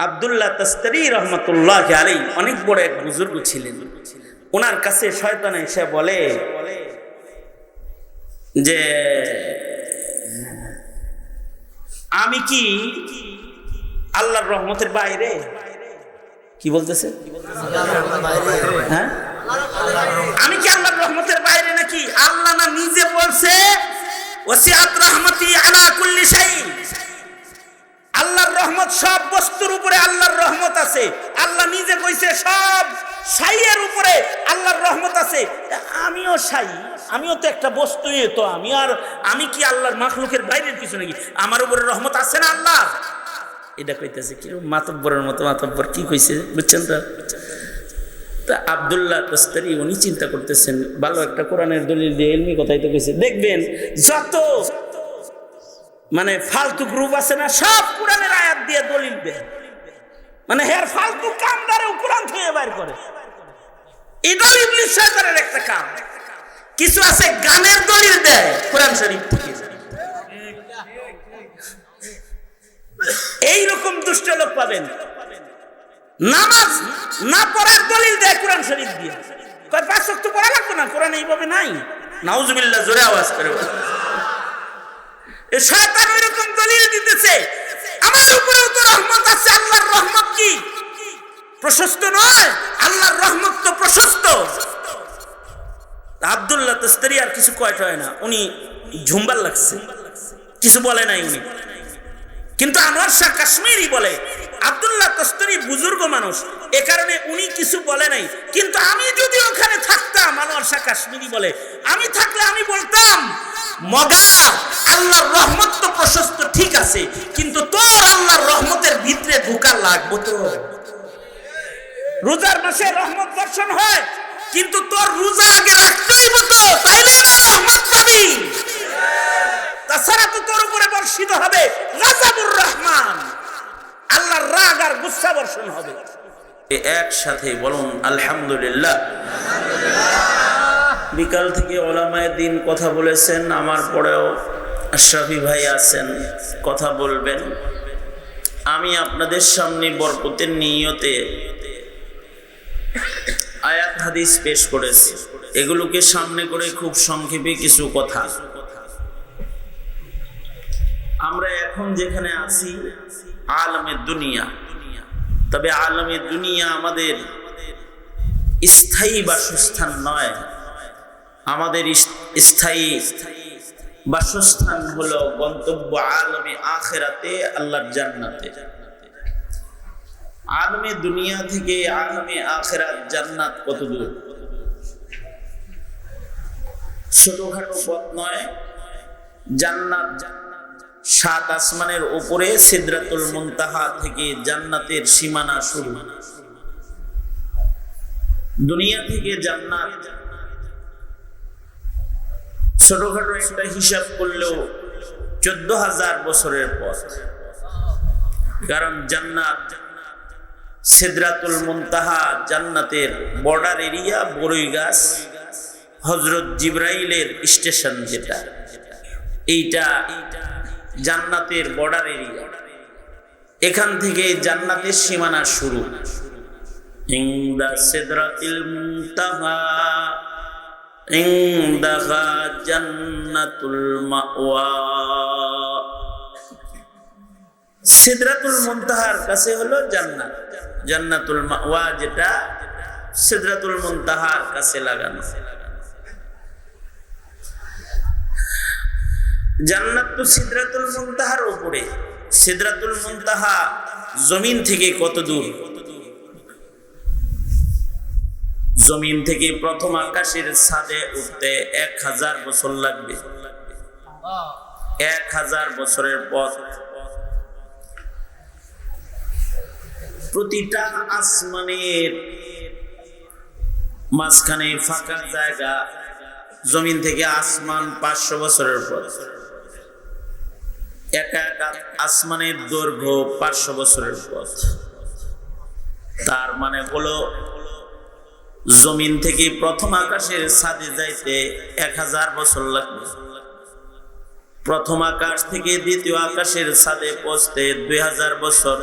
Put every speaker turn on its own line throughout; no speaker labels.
আব্দুল্লাহ তাস্তারি রহমতুল্লাহ আলাইহি অনেক বড় এক বুজুর্গ ছিলেন। ওনার কাছে শয়তান এসে বলে যে আমি কি আল্লাহর রহমতের বাইরে? কি বলতেছে? হ্যাঁ, আমি কি আল্লাহর রহমতের বাইরে নাকি? আল্লাহ না নিজে বলছে ওয়াসিআত রাহমাতি আলা কুল্লি শাই, আল্লাহর রহমত সব বস্তুর উপরে আল্লাহর রহমত আছে। আল্লাহ নিজে কইছে সব শাইয়ের উপরে আল্লাহর রহমত আছে। আমিও শাই, আমিও তো একটা বস্তুই, তো আমি কি আল্লাহর মাখলুকের বাইরের কিছু নাকি? আমার উপরে রহমত আছে না আল্লাহ? এটা কইতেছে কি মাতব্বরের মতো। মাতব্বর কি কইছে বুঝছেন তো? তা আব্দুল্লাহ তাস্তারি উনি চিন্তা করতেছেন ভালো একটা কোরআনের দলিল দিয়ে ইলমি কথাই তো কইছে। দেখবেন যত মানে ফালতু গ্রুপ আছে না, সব কোরআনের আয়াত দিয়ে দলিল দেয়। মানে হের ফালতু কাম দ্বারাও কোরআন থেকে বাইর করে। এটা ইবলিস শয়তানের একটা কাম। কিছু আছে গানের দলিল দেয় কোরআন শরীফ থেকে। এইরকম দুষ্ট লোক পাবেন। নামাজ না পড়ার দলিল দেয় কোরআন শরীফ দিয়ে। কয় 5 ওয়াক্ত পড়া লাগবে না, কোরআন এইভাবে নাই। নাউজুবিল্লাহ, জোরে আওয়াজ করে বলে। এই শয়তান এরকম দলিল দিতেছে আমার উপরেও তো রহমত আছে। আল্লাহর রহমত কি প্রশস্ত নয়? আল্লাহর রহমত তো প্রশস্ত। আব্দুল্লাহ তাস্তারি আর কিছু কয়টা হয় না, উনি ঝুমবার লাগছে, কিছু বলে নাই উনি। কিন্তু আনোয়ার শাহ কাশ্মীরি বলে আব্দুল্লাহ তাস্তারি বুজুর্গ মানুষ, এ কারণে উনি কিছু বলে নাই। কিন্তু আমি যদি ওখানে থাকতাম, আনোয়ার শাহ কাশ্মীরি বলে, আমি থাকলে আমি বলতাম মগা আল্লাহর রহমত তো প্রশস্ত ঠিক আছে, কিন্তু তোর আল্লাহর রহমতের ভিতরে ঢোকা লাগবো। তো রোজার মাসে রহমত বর্ষণ হয়, কিন্তু তোর রোজা আগে রাখতে হইব, তো তাইলে না রহমত পাবি। তাছাড়া তো তোর উপরে বর্ষিত হবে গাযাবুর রহমান, আল্লাহর রাগ আর গুসা বর্ষণ হবে। একসাথে বলুন আলহামদুলিল্লাহ। বিকাল থেকে ওলামায়ে দ্বীন কথা বলেছেন, আমার পরেও আশরাফি ভাই আছেন, কথা বলবেন। আমি আপনাদের সামনে বরকতের নিয়তে আয়াত হাদিস পেশ করেছি। এগুলোকে সামনে করে খুব সংক্ষেপে কিছু কথা। আমরা এখন যেখানে আছি আলমে দুনিয়া, তবে আলমে দুনিয়া আমাদের স্থায়ী বাসস্থান নয়। আমাদের স্থায়ী বাসস্থান হলো গন্তব্য আলমে আখিরাতে, আল্লাহর জান্নাতে। আলমে দুনিয়া থেকে আলমে আখিরাত জান্নাত কত দূর? ছোটখাটো পথ নয়। জান্নাত 7 আসমানের উপরে, সিদরাতুল মুনতাহা থেকে জান্নাতের সীমানা শুরু। দুনিয়া থেকে জান্নাত ছোটখাটো একটা হিসাব করলেও 14,000 বছরের পথ। কারণ জান্নাত সিদরাতুল মুনতাহা জান্নাতের বর্ডার এরিয়া, বড়ই গাছ, হযরত জিবরাইলের স্টেশন যেটা, এইটা জান্নাতের বর্ডার এরিয়া। এখান থেকে জান্নাতের সীমানা শুরু। ইনদা সিদরাতিল মুনতাহা ইনদাহা জান্নাতুল মাওয়া। সিদরাতুল মুনতাহার কাছে হলো জান্নাত, জান্নাতুল মাওয়া যেটা সিদরাতুল মুনতাহার কাছে লাগানো। জান্নাত তো সিদরাতুল মুনতাহার উপরে। সিদরাতুল মুনতাহা জমিন থেকে কত দূর? জমিন থেকে প্রথম আকাশের ছাদে উঠতে 1000 বছর লাগবে। 1000 বছরের পথ। প্রতিটা আসমানের মাঝখানে ফাঁকা জায়গা। জমিন থেকে আসমান 500 বছরের পথ। একা একা আসমানের দৈর্ঘ্য 500 বছরের পথ। তার মানে হলো জমিন থেকে প্রথম আকাশের ছাদে যাইতে 1000 বছর লাগবে। প্রথম আকাশ থেকে দ্বিতীয় আকাশের ছাদে পৌঁছতে 2000 বছর।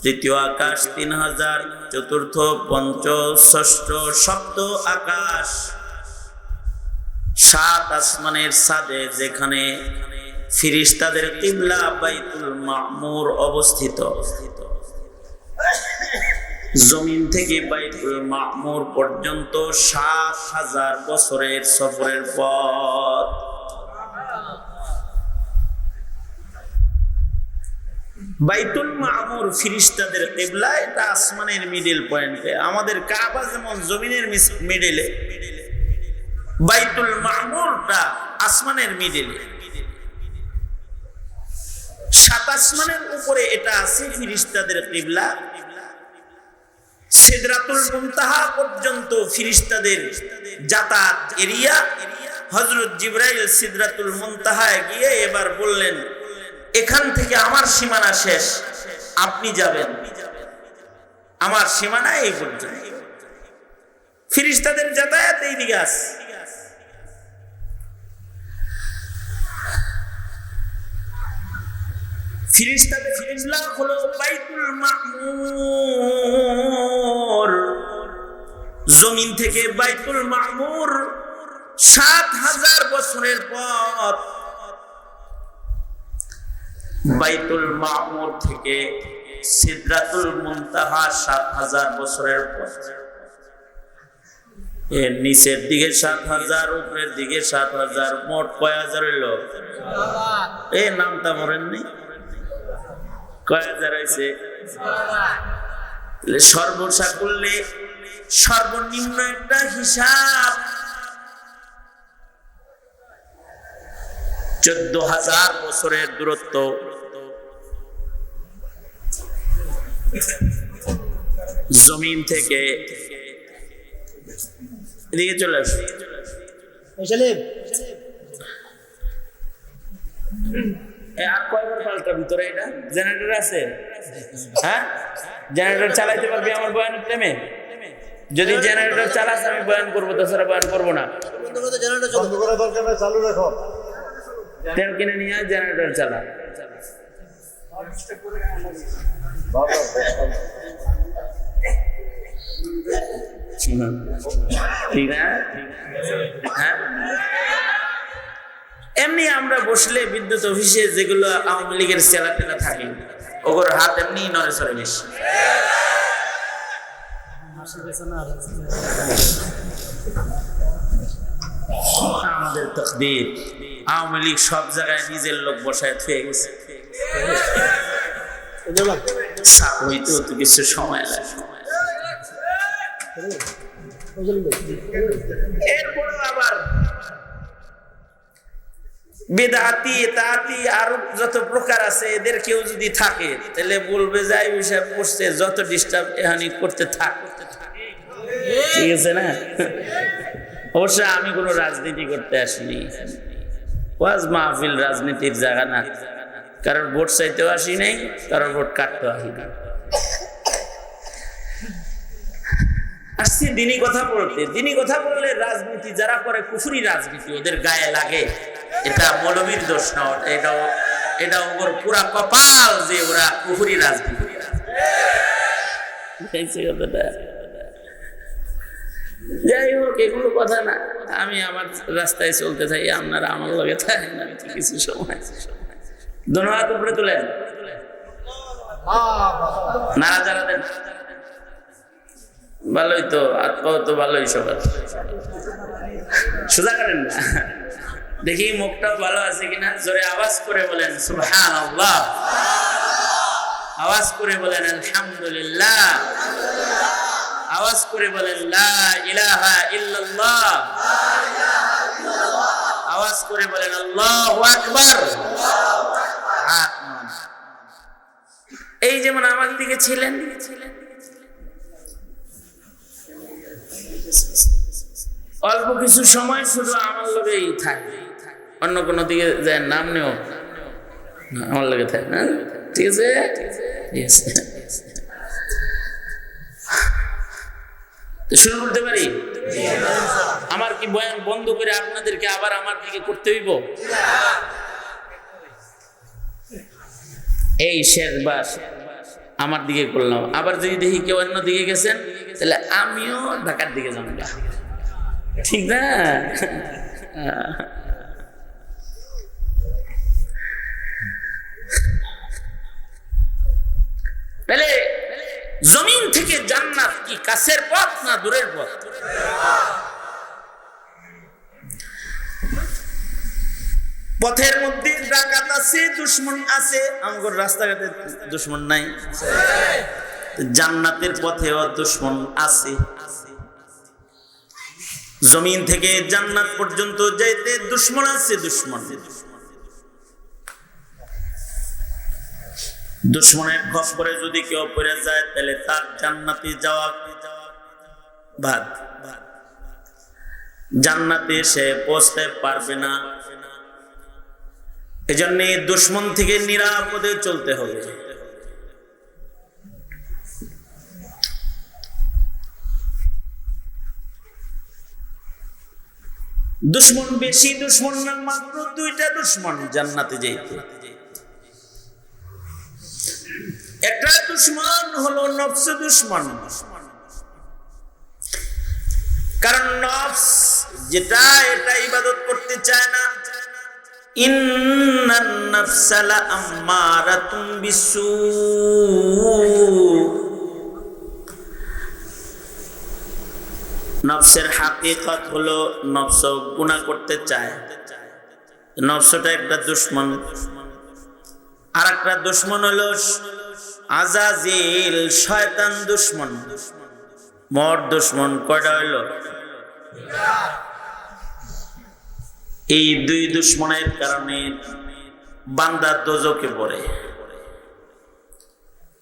তৃতীয় আকাশ 3000, চতুর্থ, পঞ্চম, ষষ্ঠ, সপ্ত আকাশ, 7 আসমানের ছাদে যেখানে ফিরিস্তাদের কিবলা বাইতুল মামুর অবস্থিত, জমিন থেকে বাইতুল মামুর পর্যন্ত 7000 বছরের সফরের পথ। বাইতুল মামুর ফিরিস্তাদের কিবলা, এটা আসমানের মিডল পয়েন্টে। আমাদের কাবা যেমন জমিনের মিডলে, বাইতুল মামুরটা আসমানের মিডলে। 7 আসমানের উপরে এটা আছে ফিরিস্তাদের কিবলা। সিদরাতুল মুনতাহা পর্যন্ত ফিরিস্তাদের যাতায়াত এরিয়া। হযরত জিবরাইল সিদরাতুল মুনতাহায় গিয়ে এবার বললেন, এখান থেকে আমার সীমানা শেষ, আপনি যাবেন, আমার সীমানা এই পর্যন্ত। ফিরিস্তাদের যাতায়াত এই দিকে আছে। ফিরিস্তাদের কিবলা হলো বাইতুল মামুর। জমিন থেকে বাইতুল মামুর 7000 বছরের পথ। বাইতুল মামুর থেকে সিদরাতুল মুনতাহা 7000 বছরের পথ। এর নিচের দিকে 7000, উপরের দিকে 7000, মোট কয় হাজার হইল? এই নামটা মরেননি? কয় হাজার হয়েছে? সর্বসা করলে সর্বনিম্ন একটা হিসাব 14000 বছরের দূরত্ব। জমিন থেকে এদিকে চলে আসে। আর কয়বার পাল্টা ভিতরে? এটা জেনারেটর আছে? হ্যাঁ, জেনারেটর চালাইতে পারবি আমার বয়ানের টাইমে? যদি জেনারেটর চালাস আমি বয়ান করবো, তাছাড়া বয়ান করবো না।
চালু রাখো,
তেল কিনে নিয়ে জেনারেটর চালা। ঠিক না? হ্যাঁ, এমনি আমরা বসলে বিদ্যুৎ অফিসে যেগুলো আওয়ামী লীগের চেলা টেলা থাকে, ওগুলোর হাত এমনি নড়ে চড়ে বেশি। আমাদের তকদির, আওয়ামী লীগ সব জায়গায় নিজের লোক বসায় থুয়ে গেছে। হইতেও তো কিছু সময় লাগে। এরপরেও আবার বেদাতি তাতি আরো যত প্রকার আছে, এদের কেউ যদি থাকে তাহলে বলবে যে এই বিষয় করছে, যত ডিস্টার্ব এখানে করতে থাক। ঠিক আছে না? অবশ্য আমি কোনো রাজনীতি করতে আসিনি, ওয়াজ মাহফিল রাজনীতির জায়গা না। কারোর ভোট চাইতেও আসি নাই, কারোর ভোট কাটতেও আসি না। আসছি দিনই কথা বলতে। দিনই কথা বললে রাজনীতি যারা করে কুফরি রাজনীতি, ওদের গায়ে লাগে। এটা মৌলবীর দোষ না, এটা ওর পুরা কপাল যে ওরা কুফরি রাজনীতি। যাই হোক, এগুলো কথা না। আমি আমার রাস্তায় চলতে থাকি, আপনারা আমার লগে থাকেন। আমি তো কিছু সময় ধন্যবাদ উপরে তুলেন, নারা যারা দেন ভালোই তো, আত্মা তো ভালোই। সবার সোজা করেন না, দেখি মুখটাও ভালো আছে কিনা। জোরে আওয়াজ করে বলেন সুবহানাল্লাহ, আওয়াজ করে বলেন আলহামদুলিল্লাহ, আওয়াজ করে বলেন লা ইলাহা ইল্লাল্লাহ, আওয়াজ করে বলেন আল্লাহু আকবার। এই যেমন আমার দিকে ছিলেন, অল্প কিছু সময় শুধু আমার লোকেই থাকে, অন্য কোনো দিকে যায় নাম নেও, আমার লোকে থাকে না। ঠিক আছে, শুরু করতে পারি? আমার কি বয়ান বন্ধ করে আপনাদেরকে আবার আমার দিকে করতে হইব? এই শেষবার আমার দিকে করলাম, আবার যদি দেখি কেউ অন্য দিকে গেছেন তাহলে আমিও ঢাকার দিকে যাবো, ঠিক না? তাহলে জমিন থেকে জান্নাত কি কাছের পথ না দূরের পথ? পথের মধ্যে ডাকাত আছে, দুশমন আছে, আমগর রাস্তাঘাটে দুশমন নাই। জান্নাতের পথেও দুশমন আছে। জমিন থেকে জান্নাত পর্যন্ত যাইতে দুশমন আছে, দুশমন। দুশমনের খপ্পরে যদি কেউ পড়ে যায় তাহলে তার জান্নাতে যাওয়া বাদ, জান্নাতে সে পৌঁছতে পারবে না। এজন্য দুশমন থেকে নিরাপদে চলতে হবে। দুশমন বেশি দুশমন না, মাত্র দুইটা দুশমন জান্নাতে যেতে। একটা দুশমন হলো নফস দুশমন, কারণ নফস যেটা এটা ইবাদত করতে চায় না। ইন্নান নাফসা লাআম্মারাতুম বিসসূ, নফসের হাকিকত হলো নফস গুনাহ করতে চায়। নফসটা একটা দুশমন। আর একটা দুশমন হলো আজাজিল, শয়তান দুশমন। মোট দুশমন কয়টা হইল? এই দুই দুশমনের কারণে বান্দা দোজখে পড়ে।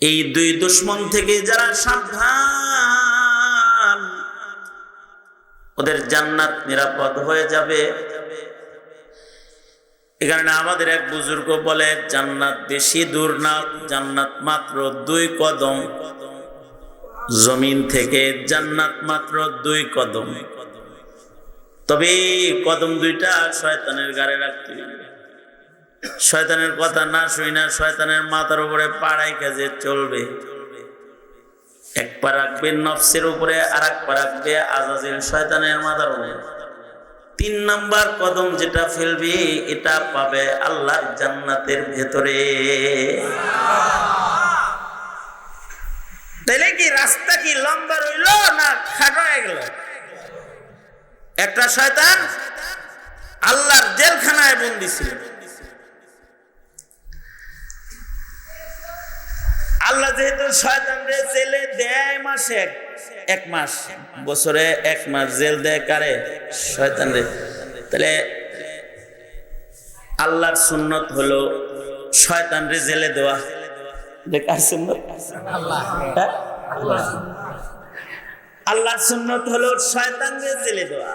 এই দুই দুশমন থেকে যারা সাবধান, ওদের জান্নাত নিরাপদ হয়ে যাবে। এই কারণে আমাদের এক বুজুর্গ বলে, জান্নাত বেশি দূর না, জান্নাত মাত্র 2 কদম। জমিন থেকে জান্নাত মাত্র 2 কদম। তবে কদম দুইটা শয়তানের গায়ে রাখতে হবে। শয়তানের কথা না শুই না, শয়তানের মাথার উপরে পাড়াই কাজে চলবে। এক পা রাখবে নফসের উপরে, আর এক পা রাখবে আজাজিল শয়তানের মাথার উপরে। 3 নাম্বার কদম যেটা ফেলবে এটা পাবে আল্লাহর জান্নাতের ভেতরে। তাহলে কি রাস্তা কি লম্বা রইল না খাটো হয়ে গেল? একটা শয়তান আল্লাহর জেলখানায় বন্দী ছিল। আল্লাহ যেহেতু শয়তানরে জেলে দেয় মাসে 1 মাস, বছরে 1 মাস জেল দেয় কারে? শয়তানরে। তাহলে আল্লাহর সুন্নত হলো শয়তানরে জেলে দেওয়া। কার সুন্নত? আল্লাহর সুন্নত হলো শয়তানরে জেলে দেওয়া।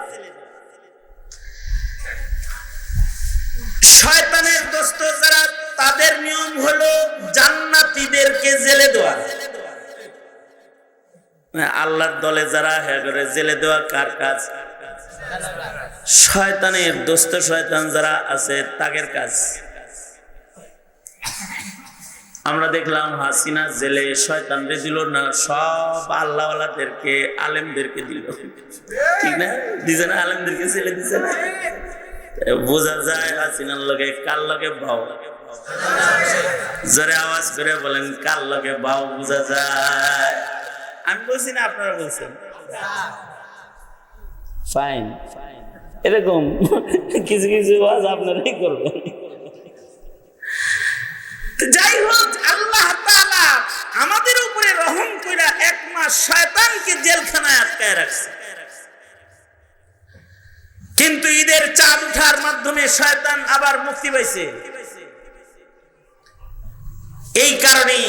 শয়তানের দোস্ত যারা, তাদের নিয়ম হলো জান্নাতীদেরকে জেলে দেওয়া। আল্লাহর দলে যারা জেলে দেওয়া কার কাজ? শয়তানের দোস্ত শয়তান যারা আছে তাদের কাজ। আমরা দেখলাম হাসিনা জেলে শয়তানরে দিল না, সব আল্লাহওয়ালাদেরকে আলেমদেরকে দিল, ঠিক না? দিছে না? আলেমদেরকে জেলে দিছে না? বোঝা যায় হাসিনার লগে কার লগে ভাও। জোরে আওয়াজ করে বলেন, কার লগে ভাও বোঝা যায়? আমি বলছি না, আপনারা বলছেন? ফাইন। এরকম কিছু কিছু আওয়াজ আপনারাই করবেন। যাই হোক, আল্লাহ তাআলা আমাদের উপরে রহম কইরা 1 মাস শয়তানকে জেলখানায় আটকায় রাখছে। কিন্তু ঈদের চাঁদ উঠার মাধ্যমে শয়তান আবার মুক্তি পাইছে। এই কারণেই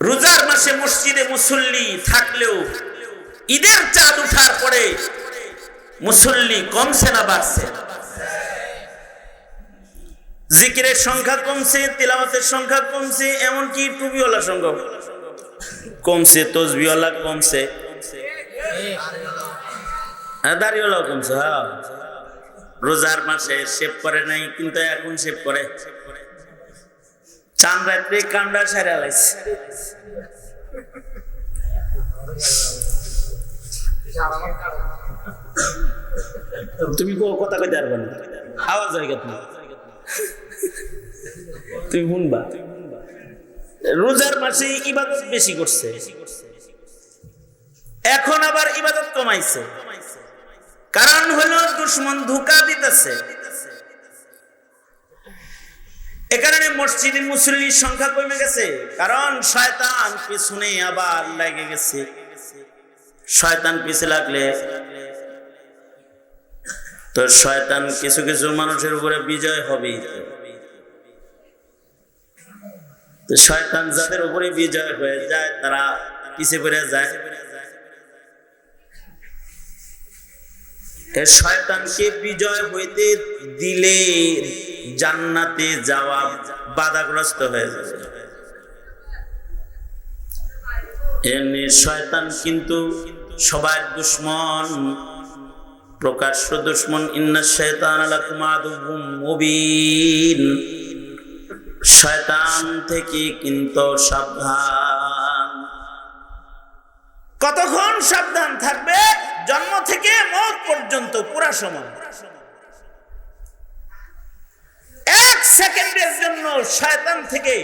রোজার মাসে মসজিদে মুসল্লি থাকলেও ঈদের চাঁদ উঠার পরে মুসল্লি কমছে না বাড়ছে? জিকিরের সংখ্যা কমছে, তিলাওয়াতের সংখ্যা কমছে, এমনকি টুপিওয়ালার সংখ্যা কমছে, তসবিহওয়ালা কমছে, দাড়িওয়ালাও কমছে। হ্যাঁ, রোজার মাসে শেভ করে নাই, কিন্তু এখন শেভ করে। চান রাত্রে কান্ডা সারা লাইছে। তুমি কথা কইতে পারবে না, আওয়াজ হয় তুমি তুমি শুনবা। রোজার মাসে ইবাদত বেশি করছে, এখন আবার ইবাদত কমাইছে। কারণ হলো দুশমন ধোঁকা দিতেছে। এ কারণে মসজিদে মুসল্লির সংখ্যা কমে গেছে, কারণ শয়তান পিছনে আবার লেগে গেছে। শয়তান পিছে লাগলে তো শয়তান কিছু কিছু মানুষের উপরে বিজয় হবে। তো শয়তান যাদের উপরে বিজয় হয়ে যায় তারা পিছে পড়ে যায়। শয়তানকে বিজয় হইতে দিলে জান্নাতে যাওয়া বাধাগ্রস্ত হয়ে যাবে। এমনি শয়তান কিন্তু সবার দুশমন, প্রকাশ্য দুশমন। ইন্নাশ শাইতানা লাকুম আদুউম মুবিন। শয়তান থেকে কিন্তু সাবধান। কতক্ষণ সাবধান থাকবে? জন্ম থেকে মওত পর্যন্ত পুরা সময়। এক সেকেন্ডের জন্য শয়তান থেকে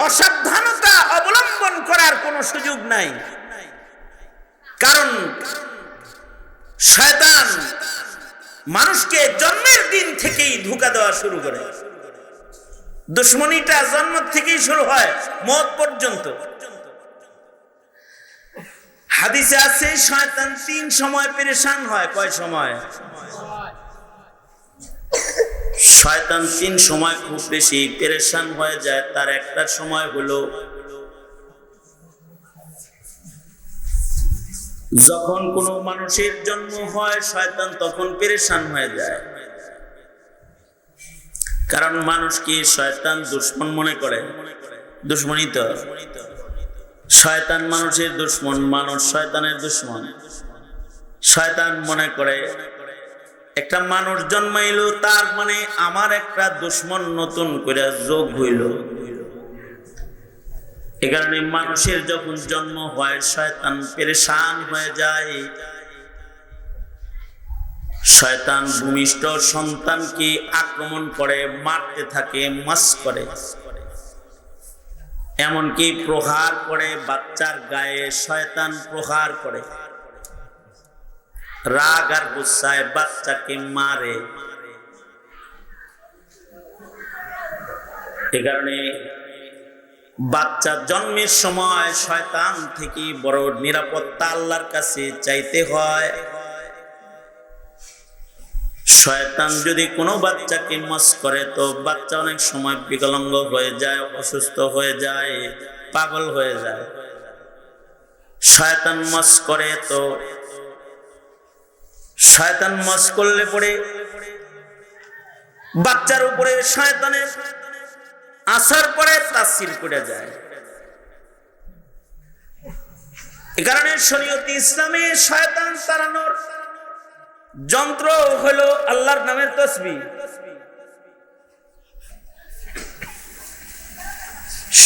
অসাবধানতা অবলম্বন করার কোনো সুযোগ নাই। কারণ শয়তান মানুষকে জন্মের দিন থেকেই ধোঁকা দেওয়া শুরু করে। দুশমনিটা জন্ম থেকেই শুরু হয় মওত পর্যন্ত। হাদিসে আছে শয়তান 3 সময় পেরেশান হয়। কয় সময়? শয়তান 3 সময় খুব বেশি পেরেশান হয়ে যায়। তার একটা সময় হলো যখন কোনো মানুষের জন্ম হয়, শয়তান তখন পেরেশান হয়ে যায়। কারণ মানুষকে শয়তান দুশমন মনে করে। দুশমনই তো। শয়তান মানুষের দুশমন, মানুষ শয়তানের দুশমন। শয়তান মনে করে একটা মানুষ জন্মাইলো তার মানে আমার একটা দুশমন নতুন করে যোগ হইল। এ কারণে মানুষের যখন জন্ম হয় শয়তান পেরেশান হয়ে যায়। শয়তান ভূমিষ্ঠ সন্তানকে আক্রমণ করে, মারতে থাকে, মাস করে, এমনকি প্রহার করে। বাচ্চার গায়ে শয়তান প্রহার করে, রাগ আর গুসায় বাচ্চাকে মারে। এ কারণে বাচ্চা জন্মের সময় শয়তান থেকে বড় নিরাপত্তা আল্লাহর কাছে চাইতে হয়। শয়তান যদি কোনো বাচ্চাকে মাস করে তো বাচ্চা অনেক সময় বিকলাঙ্গ হয়ে যায়, অসুস্থ হয়ে যায়, পাগল হয়ে যায়। শয়তান মাস করে তো শয়তান মাস করলে পরে বাচ্চার উপরে শয়তানের আসার পরে তাসির করে যায়। এ কারণে শরীয়তে ইসলামে শয়তান তাড়ানোর যন্ত্র হলো আল্লাহর নামের তাসবিহ।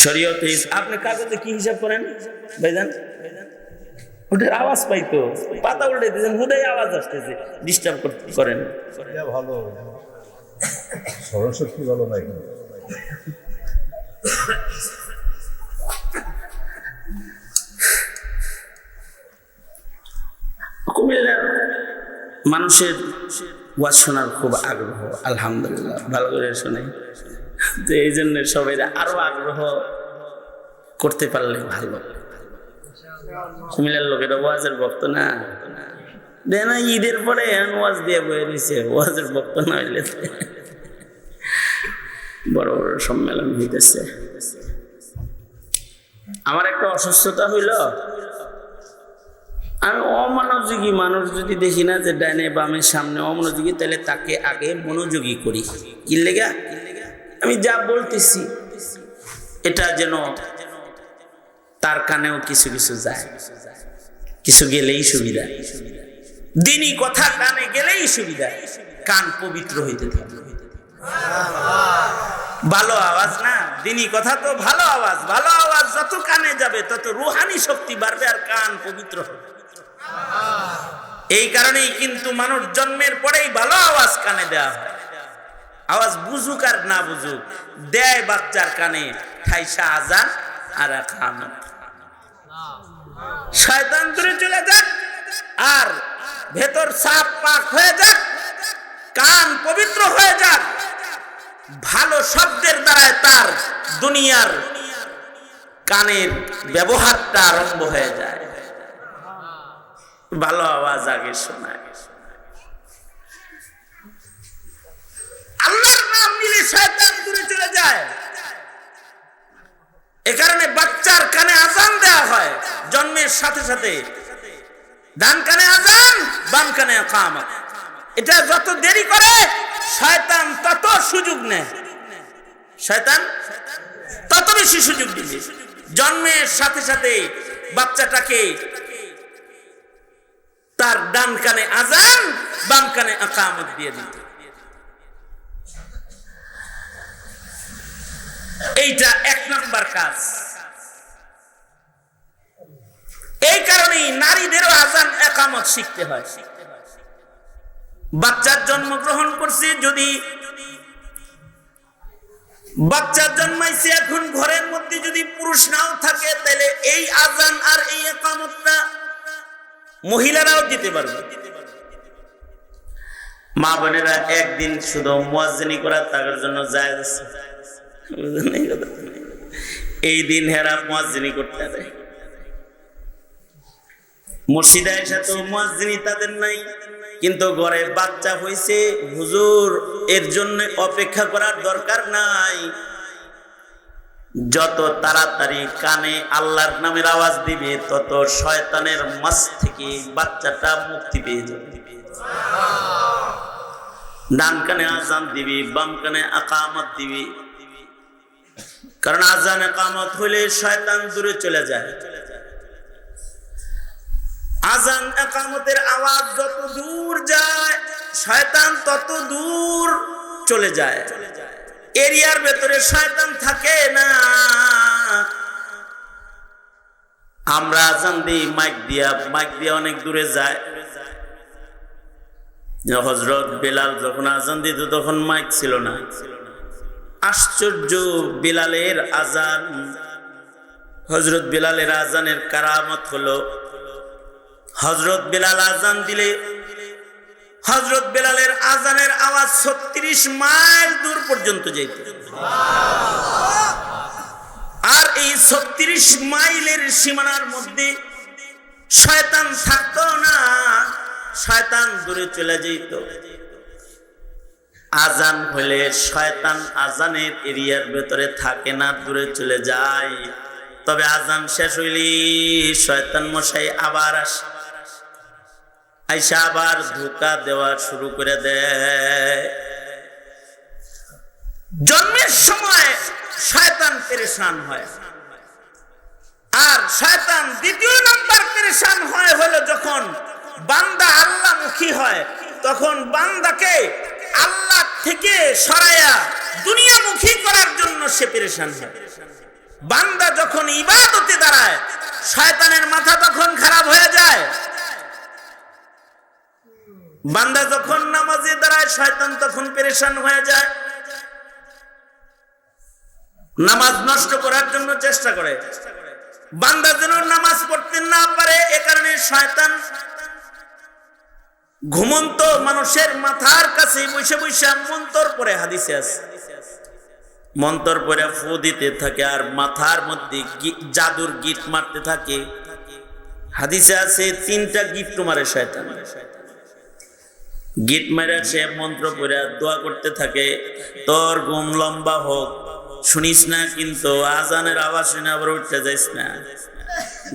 শরীয়তে আপনি কাগজে কি হিসাব করেন ভাইজান? ওটার আওয়াজ পাইতো, পাতা উল্টে দিয়েছেন, হুদাই আওয়াজ আসতেছে, ডিস্টার্ব করেন।
ভালো সরস্বতী ভালো নাই।
কুমিল্লার মানুষের ওয়াজ শোনার খুব আগ্রহ, আলহামদুলিল্লাহ ভালো করে শোনে। তো এই জন্য সবাই আরো আগ্রহ করতে পারলে ভালো। কুমিল্লার লোকেরা ওয়াজের ভক্ত না, দেনা ঈদের পরে ওয়াজ দিয়ে বয়ে নিছে, ওয়াজের ভক্ত না হইলে বড় বড় সম্মেলন হইতেছে। আমার একটা অসুস্থতা হইল, আমি অমনোযোগী মানুষ যদি দেখি না যে ডাইনে বামের সামনে অমনোযোগী, তাহলে তাকে আগে মনোযোগী করি। কি লেগা? আমি যা বলতেছি এটা যেন তার কানেও কিছু কিছু যায়, কিছু গেলেই সুবিধা। দিনই কথা কানে গেলেই সুবিধা, কান পবিত্র হইতে থাকে। ভালো আওয়াজ না, দিনী কথা তো ভালো আওয়াজ। ভালো আওয়াজ যত কানে যাবে তত রুহানি শক্তি বাড়বে আর কান পবিত্র হবে। এই কারণেই কিন্তু মানুষ জন্মের পরেই ভালো আওয়াজ কানে দেওয়া হয়। আওয়াজ বুঝুক আর না বুঝুক দেয় বাচ্চার কানে ঠাইসা আজান আর একামত। শয়তান দূরে চলে যাক আর ভেতর সাফ পাক হয়ে যাক, কান পবিত্র হয়ে যাক, ভালো শব্দের দ্বারা তার দুনিয়ার কানের ব্যবহারটা আরম্ভ হয়ে যায়। ভালো আওয়াজ আগে শোনায়। আল্লাহর নাম নিলে শয়তান দূরে চলে যায়। এ কারণে বাচ্চার কানে আজান দেওয়া হয় জন্মের সাথে সাথে। ডান কানে আজান, বাম কানে ইকামত। এটা যত দেরি করে শয়তান তত সুযোগ নেয়, শয়তান তত বেশি সুযোগ দিবে। জন্মের সাথে সাথে বাচ্চাটাকে তার ডান কানে আজান, বাম কানে ইকামত দিয়ে দিতে। এইটা এক নাম্বার কাজ। এই কারণেই নারীদেরও আজান ইকামত শিখতে হয়। বাচ্চার জন্মগ্রহণ করছে, যদি বাচ্চা জন্মাইছে এখন ঘরের মধ্যে যদি পুরুষ নাও থাকে, তাহলে এই আজান আর এই ইকামতটা মহিলারাও দিতে পারবে। মা বোনেরা একদিন শুধু মুয়াজ্জিনি করা তাদের জন্য জায়েজ আছে, এই দিন হেরা মুয়াজ্জিনি করতে দেয়। মসজিদে এসে তো মুয়াজ্জিনি তাদের নাই, কিন্তু ঘরে বাচ্চা হইছে, হুজুর এর জন্য অপেক্ষা করার দরকার নাই। যত তাড়াতাড়ি কানে আল্লাহর নামের আওয়াজ দিবে তত শয়তানের মাছ থেকে বাচ্চাটা মুক্তি পেয়ে যাবে। ডান কানে আজান দিবি, বাম কানে ইকামত দিবি, কারণ আজান ইকামত হইলে শয়তান দূরে চলে যায়। আজান ইকামতের আওয়াজ যত দূর যায় শয়তান তত দূর চলে যায়। এরিয়ার ভেতরে শয়তান থাকে না। আমরা আজান দিই মাইক দিয়া অনেক দূরে যায়। হযরত বেলাল যখন আজান দিত তখন মাইক ছিল না। আশ্চর্য, বেলালের আজান, হযরত বেলালের আজানের কারামত হলো, হযরত বেলাল আজান দিলে হযরত বেলালের আজানের আওয়াজ 36 মাইল দূর পর্যন্ত যেত। আর এই 36 মাইলের সীমানার মধ্যে শয়তান থাকতো না, শয়তান দূরে চলে যেত। আজান হলে শয়তান আজানের এরিয়ার ভেতরে থাকে না, দূরে চলে যায়। তবে আজান শেষ হইলে শয়তান মশাই আবার আসে, আইসা আবার ধোঁকা দেওয়া শুরু করে দেয়। জন্মের সময় শয়তান পেরেশান হয়, আর শয়তান দ্বিতীয় নাম্বার পেরেশান হয় হলো যখন বান্দা আল্লাহমুখী হয়, তখন বান্দাকে আল্লাহ থেকে সরায়া দুনিয়ামুখী করার জন্য সে পেরেশান হয়। বান্দা যখন ইবাদতে দাঁড়ায় শয়তানের মাথা তখন খারাপ হয়ে যায়। বান্দা যখন নামাজে দাঁড়ায় শয়তান তখন পেরেশান হয়ে যায়, নামাজ নষ্ট করার জন্য চেষ্টা করে। বান্দা যেন নামাজ পড়তে না পারে, এ কারণে শয়তান ঘুমন্ত মানুষের মাথার কাছে বসে বসে মন্তর পড়ে। হাদিসে আছে মন্তর পড়ে ফু দিতে থাকে আর মাথার মধ্যে জাদুর গিট মারতে থাকে। হাদিসে আছে 3টা গিট মারে শয়তান। গিট মেরে সে মন্ত্র পড়ে দোয়া করতে থাকে, তোর ঘুম লম্বা হোক, শুনিস না কিন্তু আজানের আওয়াজ শুনে আবার উঠতে যাইস না,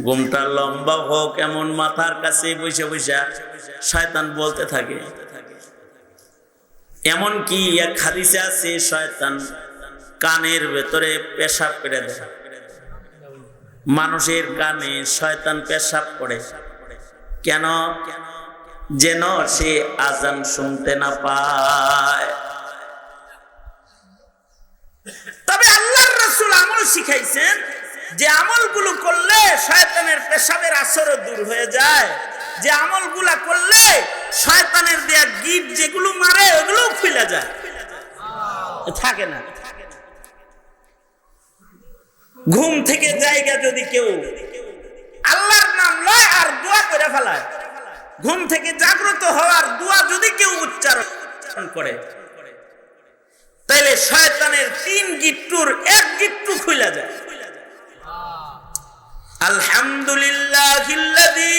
ঘুমটা লম্বা হোক, এমন মাথার কাছে বসে বসে শয়তান বলতে থাকে। এমন কি এক হাদিসে আছে শয়তান কানের ভেতরে পেশাব করে দেয়। মানুষের কানে শয়তান পেশাব করে কেন? যেন সে আজান শুনতে না পায়। শিখাইছেন যে আমলগুলো করলে শয়তানের পেশাবের আসরও দূর হয়ে যায়, যে আমলগুলা করলে শয়তানের দেয়া গিট যেগুলো মারে ওগুলোও খুলে যায়, থাকে না। ঘুম থেকে জায়গা যদি কেউ আল্লাহর নাম লয় আর দোয়া করে ফেলায়, ঘুম থেকে জাগ্রত হওয়ার দোয়া যদি কেউ উচ্চারণ করে, তাহলে শয়তানের 3 গিট্টুর 1 গিট্টু খুলে যায়। আলহামদুলিল্লাহিল্লাযী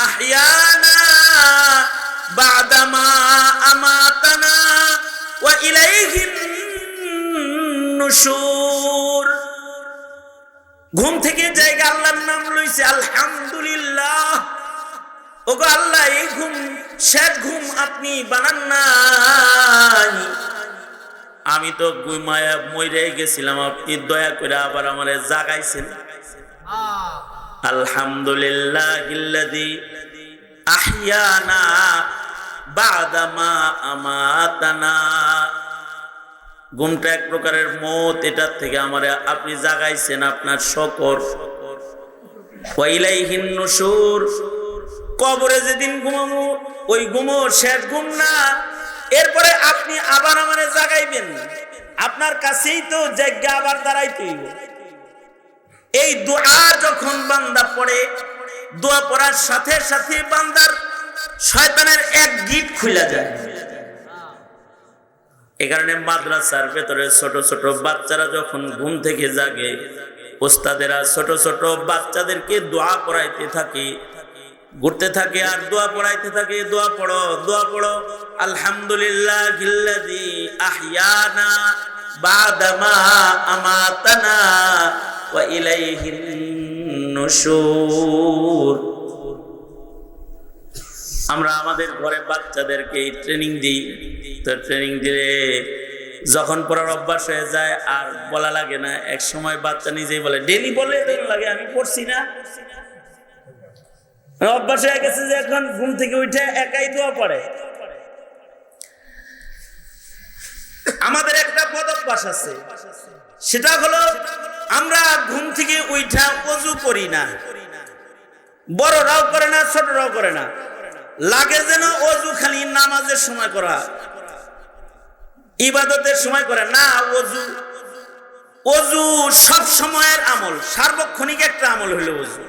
আহইয়ানা বা'দামা আমাতানা ওয়া ইলাইহিন নুশুর। ঘুম থেকে জায়গা আল্লাহর নাম লইছে আলহামদুলিল্লাহ। ওগো আল্লাহ, এই ঘুম শেষ ঘুম আপনি বানান নাই, আমি তো ঘুমায়া মরে গেছিলাম, আপনি দয়া করে আবার আমারে জাগাইছেন। আলহামদুলিল্লাহিল্লাযী আহইয়ানা বা'দামা আমাতানা। ঘুমটা এক প্রকারের মত, এটার থেকে আমারে আপনি জাগাইছেন, আপনার শকর। ওয়া ইলাইহিন নুশুর, কবরে যেদিন ঘুমামু ওই ঘুমো শেষ ঘুম না, এরপরে আপনি আবার আমারে জাগাইবেন, আপনার কাছেই তো জায়গা আবার দাঁড়াইতে হইব। এই দোয়া যখন বান্দা পড়ে, দোয়া পড়ার সাথে সাথে বান্দার শয়তানের 1 গিট খুলে যায়। এই কারণে মাদ্রাসার ভেতরে ছোট ছোট বাচ্চারা যখন ঘুম থেকে জাগে, ওস্তাদেরা ছোট ছোট বাচ্চাদেরকে দোয়া পড়াইতে থাকে, ঘুরতে থাকে আর দোয়া পড়াইতে থাকে। দোয়া পড়ো, দোয়া পড়ো। আলহামদুলিল্লাহিল্লাযী আহইয়ানা বা'দামা আমাতানা ওয়া ইলাইহিন নুশুর। আমরা আমাদের ঘরে বাচ্চাদেরকে ট্রেনিং দিই, তো ট্রেনিং দিলে যখন পড়ার অভ্যাস হয়ে যায় আর বলা লাগে না। এক সময় বাচ্চা নিজেই বলে, ডেলি বলে লাগে আমি পড়ছি না। অভ্যাস হয়ে গেছে যে এখন ঘুম থেকে উঠে একাই দোয়া পড়ে। আমাদের একটা বদ অভ্যাস আছে, সেটা হলো আমরা ঘুম থেকে উঠা ওযু করি না। বড়রাও করে না, ছোটরাও করে না। লাগে যেন ওযু খালি নামাজের সময় করা, ইবাদতের সময় করে না। ওযু সব সময়ের আমল, সার্বক্ষণিক একটা আমল হলো ওযু।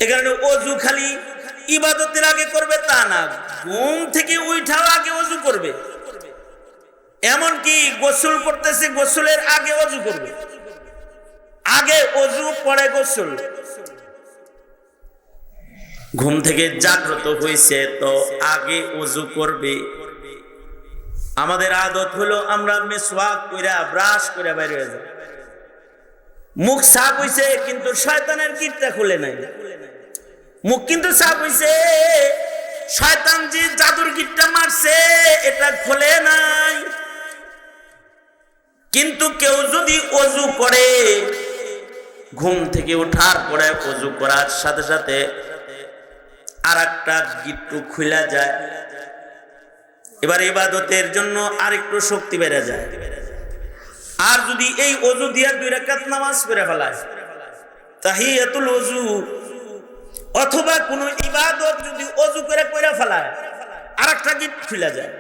এ কারণে ওযু খালি ইবাদতের আগে করবে তা না, ঘুম থেকে উঠাও আগে ওযু করবে। এমনকি গোসল করতেছে, গোসলের আগে ওযু করবে। আগে ওযু পরে গোসল। ঘুম থেকে জাগ্রত হয়েছে তো আগে ওযু করবে। আমাদের আদত হলো আমরা মিসওয়াক কইরা ব্রাশ কইরা বাইরে হয়ে যাই, মুখ সাফ হইছে কিন্তু শয়তানের গিটটা খুলে নাই। মুখ কিন্তু সাফ হইছে, শয়তান যে জাদুর গিটটা মারছে এটা খুলে নাই। কিন্তু কেউ যদি ওযু করে, ঘুম থেকে ওঠার পরে ওযু করার সাথে সাথে আরেকটা গিট্টু খুলে যায়, এবার ইবাদতের জন্য আরেকটু শক্তি বেড়ে যায়। আর যদি এই ওযু দিয়া 2 রাকাত নামাজ পড়ে ফেলায়, তাহিয়াতুল ওযু অথবা কোনো ইবাদত যদি ওযু করে ফেলায়, আরেকটা গিট খুলে যায়।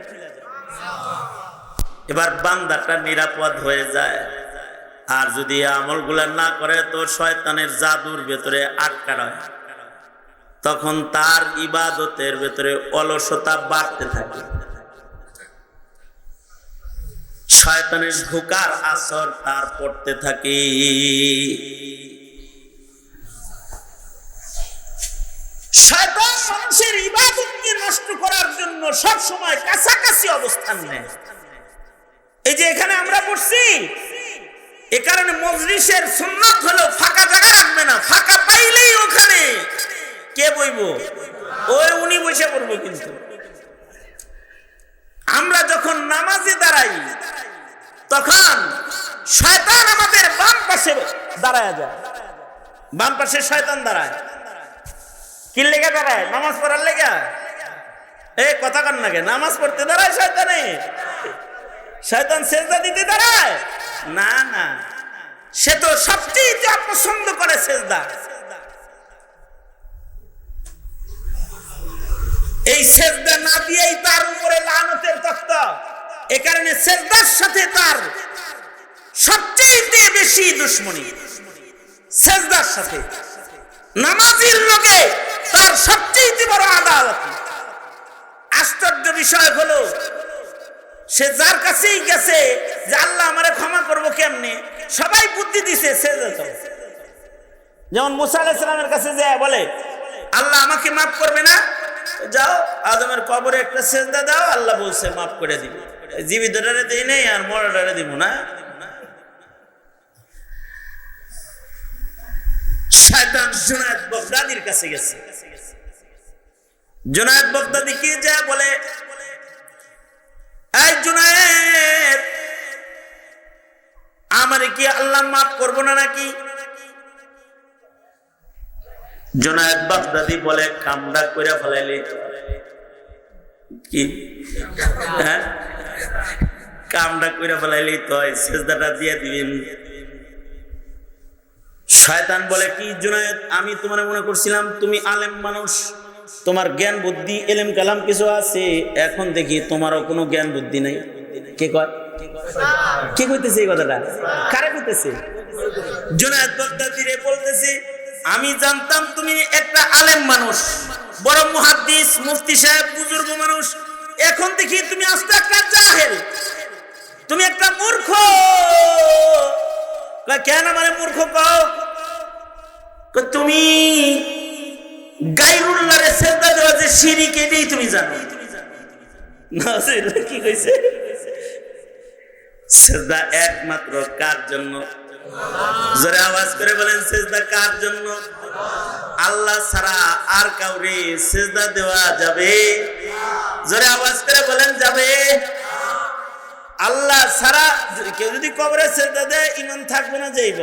এবার বান্দাটা নিরাপদ হয়ে যায়। আর যদি আমলগুলা না করে তো শয়তানের জাদুর ভেতরে আটকা রয়, তখন তার ইবাদতের ভেতরে অলসতা বাড়তে থাকে, শয়তানের ধোঁকার আসর তার পড়তে থাকে। শয়তান মানুষের ইবাদতকে নষ্ট করার জন্য সব সময় কাছাকাছি অবস্থান নেয়। এই যে এখানে আমরা পড়ছি, এ কারণে মজলিসের সুন্নাত হলো ফাঁকা জায়গা রাখবে না, ফাঁকা পাইলেই ওখানে কে বইব, ওই উনি বসে পড়বো। কিন্তু আমরা যখন নামাজে দাঁড়াই তখন শয়তান আমাদের বাম পাশে দাঁড়ায় যায়, বাম পাশে শয়তান দাঁড়ায়। কি লেগে দাঁড়ায়? নামাজ পড়ার লেগে। এই কথা কন নাকি? নামাজ পড়তে দাঁড়ায় শয়তানে। শয়তান সেজদা দিতে দাঁড়ায় না, না, সে তো সবচেয়ে অপছন্দ করে সেজদা। এই সেজদা না দিয়েই তার উপরে লানতের তখ্ত। এ কারণে সেজদার সাথে তার সবচেয়ে বেশি দুশ্মনী, সেজদার সাথে। নামাজের লোকে তার সবচেয়ে বড় আদালত। আশ্চর্য বিষয় হলো, সে যার কাছেই গেছে যে আল্লাহ আমারে ক্ষমা করবো কেমনে, সবাই বুদ্ধি দিছে সেজদা দাও। যেমন মুসা আলাইহিস সালামের কাছে যায় বলে আল্লাহ আমাকে মাফ করবে না, যাও আদমের কবরে একটা সেজদা দাও, আল্লাহ বলছে মাফ করে দিবে। জীবিতটারে দেই নেই আর মরাটারে দিব না। শয়তান জুনায়েদ বাগদাদির কাছে গেছে। জুনায়েদ বাগদাদি কি যা বলে, এই জুনায়েদ আমারে কি আল্লাহ মাফ করবো না নাকি? জুনায়েদ বাগদাদি বলে কামড়া কইরা ফেলাইলে কি, হ্যাঁ কামড়া কইরা ফেলাইলে তো সেজদাটা দিয়ে দিবেন। শয়তান বলে কি জুনায়েদ, আমি তোমার মনে করছিলাম তুমি আলেম মানুষ, তোমার জ্ঞান বুদ্ধি এলেম কালাম কিছু আছে, এখন দেখি তোমারও কোনো জ্ঞান বুদ্ধি নাই। কে কয়, কে কইতেছে এই কথাটা, কারে কইতেছে? জুনায়েদ বাগদাদি রে বলতেছে আমি জানতাম তুমি একটা আলেম মানুষ, বড় মুহাদ্দিস মুফতি সাহেব বুজুর্গ মানুষ, এখন দেখি তুমি আস্তে একটা জাহেল, তুমি একটা মূর্খ। কেন মানে মূর্খ কও? তুমি গায়রুল্লাহরে সেজদা দেওয়া যে শিরক, এটাই তুমি জানো না। কি কইছে? সেজদা একমাত্র কার জন্য? জোরে আওয়াজ করে বলেন সেজদা কার জন্য? আল্লাহ ছাড়া আর কাউরে সেজদা দেওয়া যাবে? জোরে আওয়াজ করে বলেন যাবে? আল্লাহ ছাড়া কেউ যদি কবরে সেজদা দেয় ঈমান থাকবে না যাইব?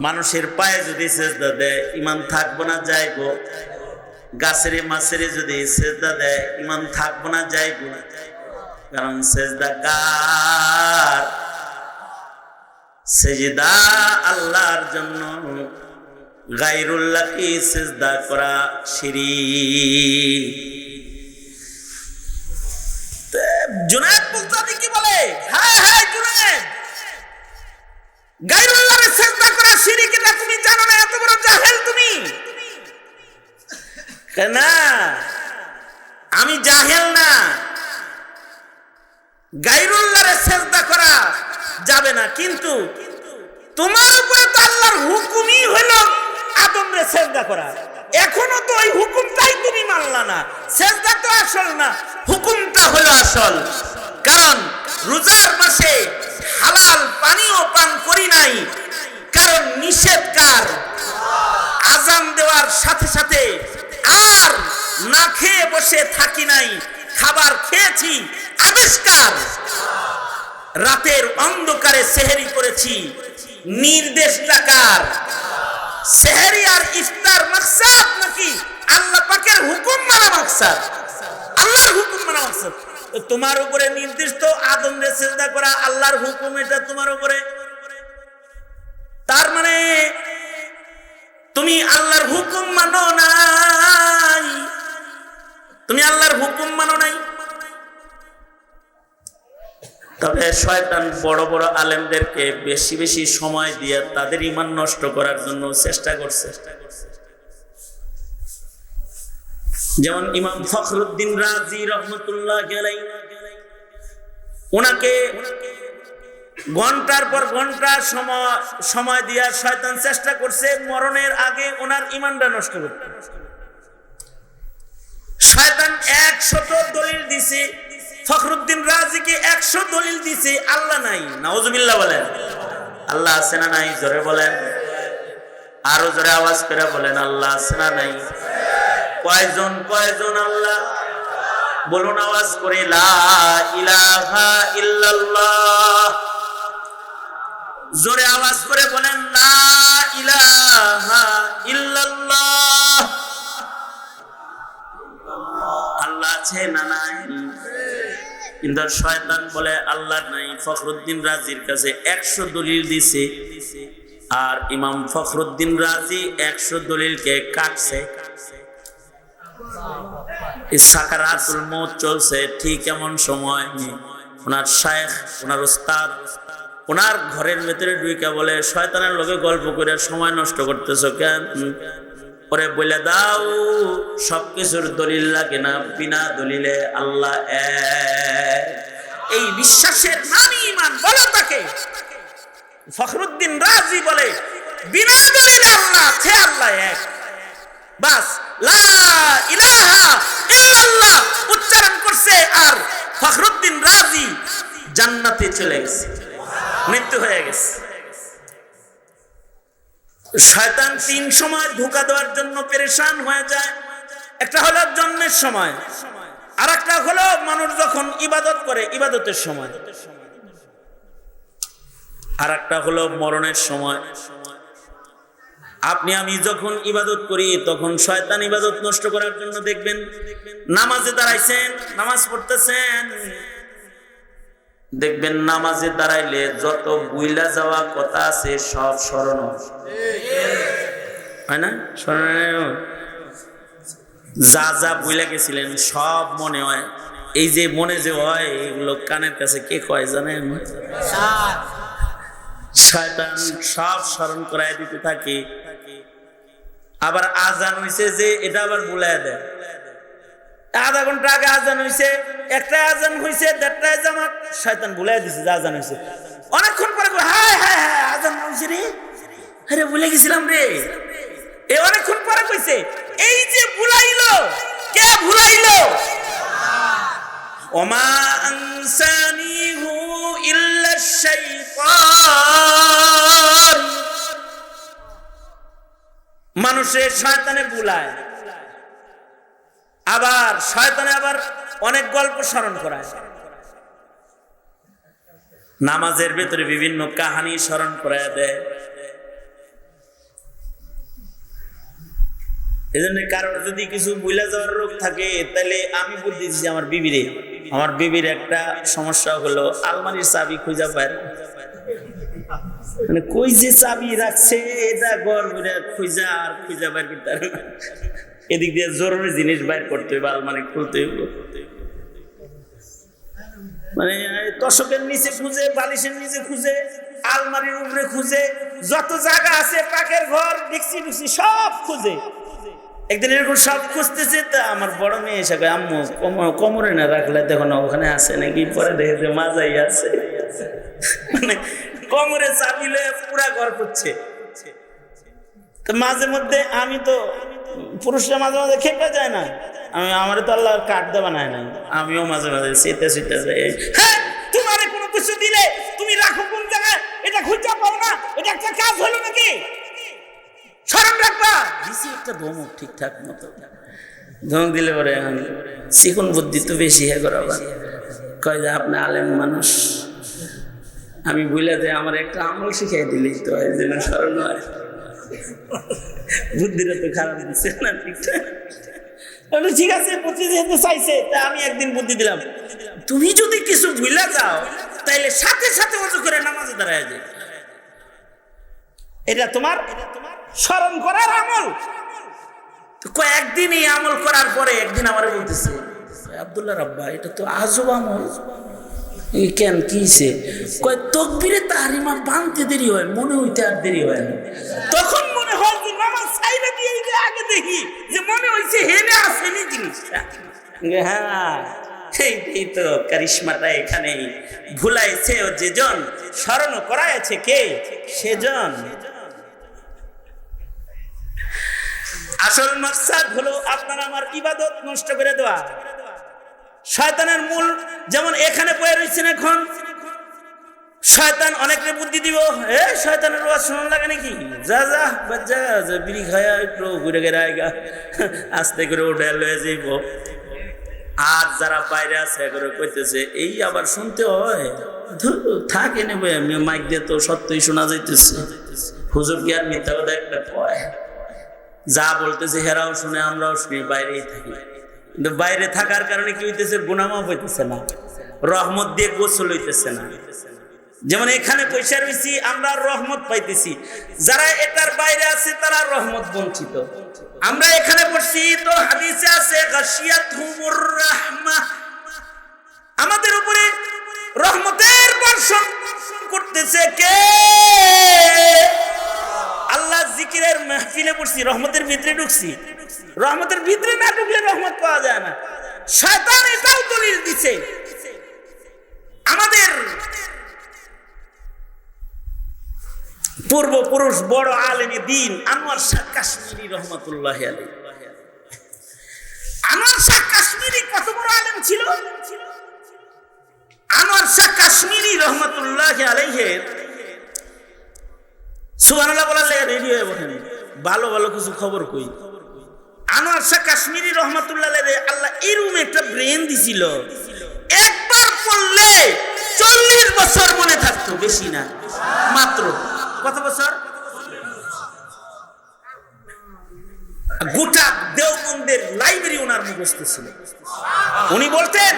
মানুষের পায়ে যদি সেজদা দেয় ঈমান থাকবে না যাইব? গাছের মাছের যদি সেজদা দেয় ঈমান থাকবে না যাইব? কারণ সেজদা কার? সেজদা আল্লাহর জন্য, গায়রুল্লাহকে সেজদা করা শিরক। জুনায়েদ বাগদাদি কি বলে, হায় হায় জুনায়েদ, গায়রুল্লাহকে সেজদা করা শিরক, এটা তুমি জানো না? এত বড় জাহেল তুমি। না, আমি জাহেল না, গায়রুল্লাহকে সেজদা করা যাবে না, কিন্তু তোমার উপরে তো আল্লাহর হুকুমই হলো আদমরে সেজদা করা। এখনো তো ওই হুকুমটাই তুমি মানলা না। সেজদা তো আসল না, হুকুমটা হলো আসল। কারণ রোজার মাসে হালাল পানিও পান করি নাই, কারণ নিষেধ কার? আযান দেওয়ার সাথে সাথে আর না খেয়ে বসে থাকি নাই, খাবার খেয়েছি, আবিষ্কার রাতের অন্ধকারে সেহরি করেছি, নির্দেশটা কার? সেহরি আর ইফতার মাকসাদ নাকি আল্লাহ পাকের হুকুম মানা মাকসাদ? আল্লাহর হুকুম মানা মাকসাদ। তোমার উপরে নির্দেশ তো আদমরে সেজদা করা, আল্লাহর হুকুম, এটা তোমার উপরে। তার মানে তুমি আল্লাহর হুকুম মানো নাই, তুমি আল্লাহর হুকুম মানো নাই। তবে শয়তান বড় বড় আলেমদেরকে বেশি বেশি সময় দিয়ে তাদের ঈমান নষ্ট করার জন্য চেষ্টা করছে। যেমন ইমাম ফখরুদ্দিন রাজি রহমতুল্লাহ আলাইহি, ওনাকে ঘন্টার পর ঘন্টা সময় দিয়ে শয়তান চেষ্টা করছে মরণের আগে ওনার ঈমানটা নষ্ট করতে। শয়তান 100 দলিল দিছে, ফখরুদ্দিন রাজিকে 100 দলিল দিছে, আল্লাহ নাই। নাউজুবিল্লাহ বলেন। আল্লাহ আছে না নাই? জোরে বলেন, আরো জোরে আওয়াজ করে বলেন আল্লাহ আছে না নাই? কয়জন কয়জন আল্লাহ? বলুন আওয়াজ করে, লা ইলাহা ইল্লাল্লাহ। জোরে আওয়াজ করে বলেন লা ইলাহা ইল্লাল্লাহ। আল্লাহ আছে না নাই? কিন্তু শয়তান বলে আল্লাহ নাই। ফখরুদ্দিন রাজির কাছে 100 দলিল দিছে, আর ইমাম ফখরুদ্দিন রাজি 100 দলিলকে কাটছে। সাকারাতুল মউত চলছে, ঠিক এমন সময় ওনার শায়েখ, ওনার উস্তাদ ওনার ঘরের ভেতরে ঢুইকা বলে, শয়তানের লগে গল্প করে সময় নষ্ট করতেছো কেন? পরে বলে দাও সবকিছুর দলিল লাগে না, বিনা দলিলে আল্লাহ এক। এই বিশ্বাসের নামই ঈমান। বলো তাকে। ফখরুদ্দিন রাজি বলে বিনা দলিলে আল্লাহ আছে, আল্লাহ এক। বাস লা ইলাহা ইল্লাল্লাহ উচ্চারণ করছে, আর ফখরুদ্দিন রাজি জান্নাতে চলে গেছে, মৃত্যু হয়ে গেছে। শয়তান 3 সময় ধোঁকা দেওয়ার জন্য পেরেশান হয়ে যায়। একটা হলো জন্মের সময়, আর একটা হলো মানুষ যখন ইবাদত করে ইবাদতের সময়, আর একটা হলো মরণের সময়। আপনি আমি যখন ইবাদত করি তখন শয়তান ইবাদত নষ্ট করার জন্য দেখবেন নামাজে দাঁড়াইছেন, নামাজ পড়তেছেন, দেখবেন নামাজে দাঁড়াইলে যত বুইলা যাওয়া কথা আছে সব স্মরণ হয় না? স্মরণ যা যা বুইলা গেছিলেন সব মনে হয়। এই যে মনে যে হয় এগুলো কানের কাছে কে কয় জানেন? শয়তান সব স্মরণ করায় দিতে থাকে। আবার আজান হইছে যে এটা আবার ভুলায় দেয়। আধা ঘন্টা আগে আজান হইছে, একটা আজান হইছে, 1:30টায় জামাত, শয়তান ভুলাই দিছে যে আজান হইছে। অনেকক্ষণ পরে হায় হায় হায় আজান হইছে রে, আরে ভুলে গেছিলাম রে। এই অনেকক্ষণ পরে কইছে, এই যে ভুলাইলো, কে ভুলাইলো? ওমা আনসানিহু ইল্লা শাইতান। মানুষের শয়তানে ভুলায়, আবার শয়তানে আবার অনেক গল্প স্মরণ করায়। নামাজের ভেতরে বিভিন্ন কাহিনী স্মরণ করায় দেয়। এজন্য কারণ যদি কিছু ভুলে যাওয়ার রোগ থাকে, তাহলে আমি বুদ্ধি দিচ্ছি আমার বিবিরে। আমার বিবির একটা সমস্যা হলো আলমারির চাবি খুঁজা পায়, মানে কই যে চাবি রাখছে এটা ঘর ঘুরে খুঁজা আর খুঁজা বের করতে পারে না। এদিক দিয়ে জরুরি জিনিস বাইর করতে হইব, আলমারি খুলতে হইব, মানে তোশকের নিচে খুঁজে, বালিশের নিচে খুঁজে, আলমারির উপরে খুঁজে, যত জায়গা আছে পাকের ঘর ডিক্সি ডিক্সি সব খুঁজে। একদিন এরকম সব খুঁজতেছে, তা আমার বড় মেয়ে এসে আম্মু কোমরে না রাখলে দেখো না ওখানে আছে নাকি। পরে দেখে যে মাজাই আছে, মানে কোমরে চাবি লয়ে পুরা ঘর করছে। তো মাঝে মধ্যে আমি তো পুরুষরা মাঝে মাঝে খেপে যায় না, আমি আমার তো আল্লাহ কাঠ দেওয়া নাই না, আমিও মাঝে মাঝে শীতে শীতে যাই। হ্যাঁ, তোমার কোনো কিছু দিলে তুমি রাখো কোন জায়গায়, এটা খুঁজে পাও না, এটা একটা কাজ হলো নাকি? স্মরণ রাখবা। দিছি একটা ধমক ঠিকঠাক মতো, ধমক দিলে পরে চিকন বুদ্ধি তো বেশি হে করাবা। কয় যে আপনি আলেম মানুষ, আমি বলে যে আমার একটা আমল শিখাই দিলেই তো এই জন্য স্মরণ হয়। বুদ্ধিটা তো খারাপ দিচ্ছে না, ঠিকঠাক। ঠিক আছে, বুদ্ধি যেহেতু চাইছে, তা আমি একদিন বুদ্ধি দিলাম, তুমি যদি কিছু ভুলে যাও তাইলে সাথে সাথে ওযু করে নামাজে দাঁড়ায় যায়। এটা তোমার স্মরণ করার আমল। তো কয়েকদিন এই আমল করার পরে একদিন আমারে বলতেছে, আব্দুল্লাহ রাব্বা এটা তো আজব আমল। কেন কিছে? কয় তাকবীরে তাহরিমা বানতে দেরি হয়, মনে হইতে আর দেরি হয় না। তখন মনে হয় যে নামাজ ছাইরা দিয়ে আগে দেখি যে মনে হইছে হেনে আসেনি জিনিসটা। হ্যাঁ, এই তো কারিশমাটা এখানে। ভুলাইছে ও যেজন, স্মরণ করাইছে কে? সেজন। আসল মাকসাদ হলো আপনার আমার ইবাদত নষ্ট করে দেওয়া। শয়তানের মূল যেমন এখানে বয়ে রয়েছেন, এখন শয়তান অনেকরে বুদ্ধি দিব, শয়তানের ওয়াজ শোনা লাগে নাকি, যা যা বাচ্চা যা বিড়ি খায়া একটু ঘুরে ঘুরে আয়গা, আস্তে করে উঠে লয়ে যাইব। আর যারা বাইরে আছে করে কইতেছে, এই আবার শুনতে হয়, থাকে নেবে মাইক দিয়ে তো সত্যই শোনা যাইতেছে। হুজুর কি আর মিথ্যা কথা একটা কয়? যা বলতেছে হেরাও শুনে, আমরাও শুনি, বাইরেই থাকি। কিন্তু বাইরে থাকার কারণে কি হইতেছে? গুনাহ মাফ হইতেছে না। রহমত দিয়ে গোসল হইতেছে না। যেমন এখানে পয়সা রয়েছি আমরা রহমত পাইতেছি, যারা এটার বাইরে আছে তারা রহমত বঞ্চিত। আমরা এখানে পড়ছি তো হাদিসে আছে গাশিয়াতুহুমুর রাহমাহ, আমাদের উপরে রহমতের বর্ষণ করতেছে কে? আল্লাহ জিকিরের মাহফিলে পড়ছি, রহমতের ভিতরে ঢুকছি। রহমতের ভিতরে না ঢুকলে রহমত পাওয়া যায় না। শয়তান এটাও দলিল দিছে। আমাদের পূর্বপুরুষ বড় আলেমে দ্বীন আনোয়ার শাহ কাশ্মীরি রহমতুল্লাহ আলাইহি, আনোয়ার শাহ কাশ্মীরি কত বড় আলেম ছিল! আনোয়ার শাহ কাশ্মীরি রহমতুল্লাহ আলাইহি সুবহানাল্লাহ বলার লেগে রেডি হয়ে বসেন, ভালো ভালো কিছু খবর কই। আনোয়ার শাহ কাশ্মীরি রহমতুল্লাহ আলাইহি আল্লাহ এরকম একটা ব্রেন দিছিল, একবার পড়লে 40 বছর মনে থাকতো, বেশি না, মাত্র কত বছর? গোটা দেওবন্দের লাইব্রেরি ওনার মুখস্থ ছিল। উনি বলতেন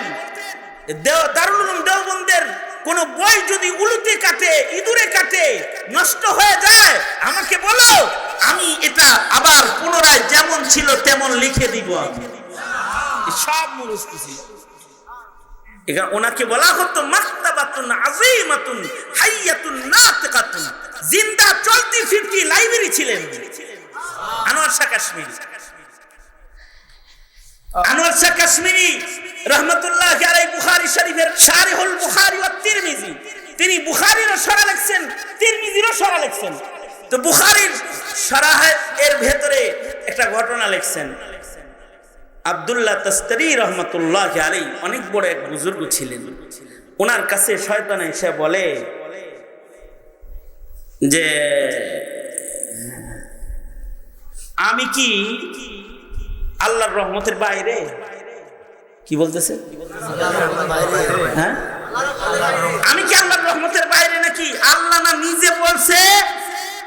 দারুল উলুম দেওবন্দের কোন বই যদি উলুতে কাটে, ইঁদুরে কাটে, নষ্ট হয়ে যায়, আমাকে বলো, আমি এটা আবার পুনরায় যেমন ছিল তেমন লিখে দিব। সব মুখস্থ ছিল। এখানে ওনাকে বলা হতো মাকতাবাতুন আযীমাতুন হাইয়াতুন নাতিকাতুন, জিন্দা চলতি ফিরতি লাইব্রেরি ছিলেন আনোয়ার শাহ কাশ্মীরি। আনোয়ার শাহ কাশ্মীরি রহমতুল্লাহ আলাইহি বুখারী শরীফের শারিহুল বুখারী ওয়া তিরমিজি, তিনি বুখারীরও শরহ লিখছেন, তিরমিজিরও শরহ লিখছেন। তো বুখারীর শরহ এর ভেতরে একটা ঘটনা লিখছেন। আব্দুল্লাহ তাস্তারি রহমতুল্লাহ আলাইহি অনেক বড় এক বুজুর্গ ছিলেন। ওনার কাছে শয়তান এসে বলে যে আমি কি আল্লাহর রহমতের বাইরে? কি বলতেছে? হ্যাঁ, আমি কি আল্লাহর রহমতের বাইরে নাকি? আল্লাহ না নিজে বলছে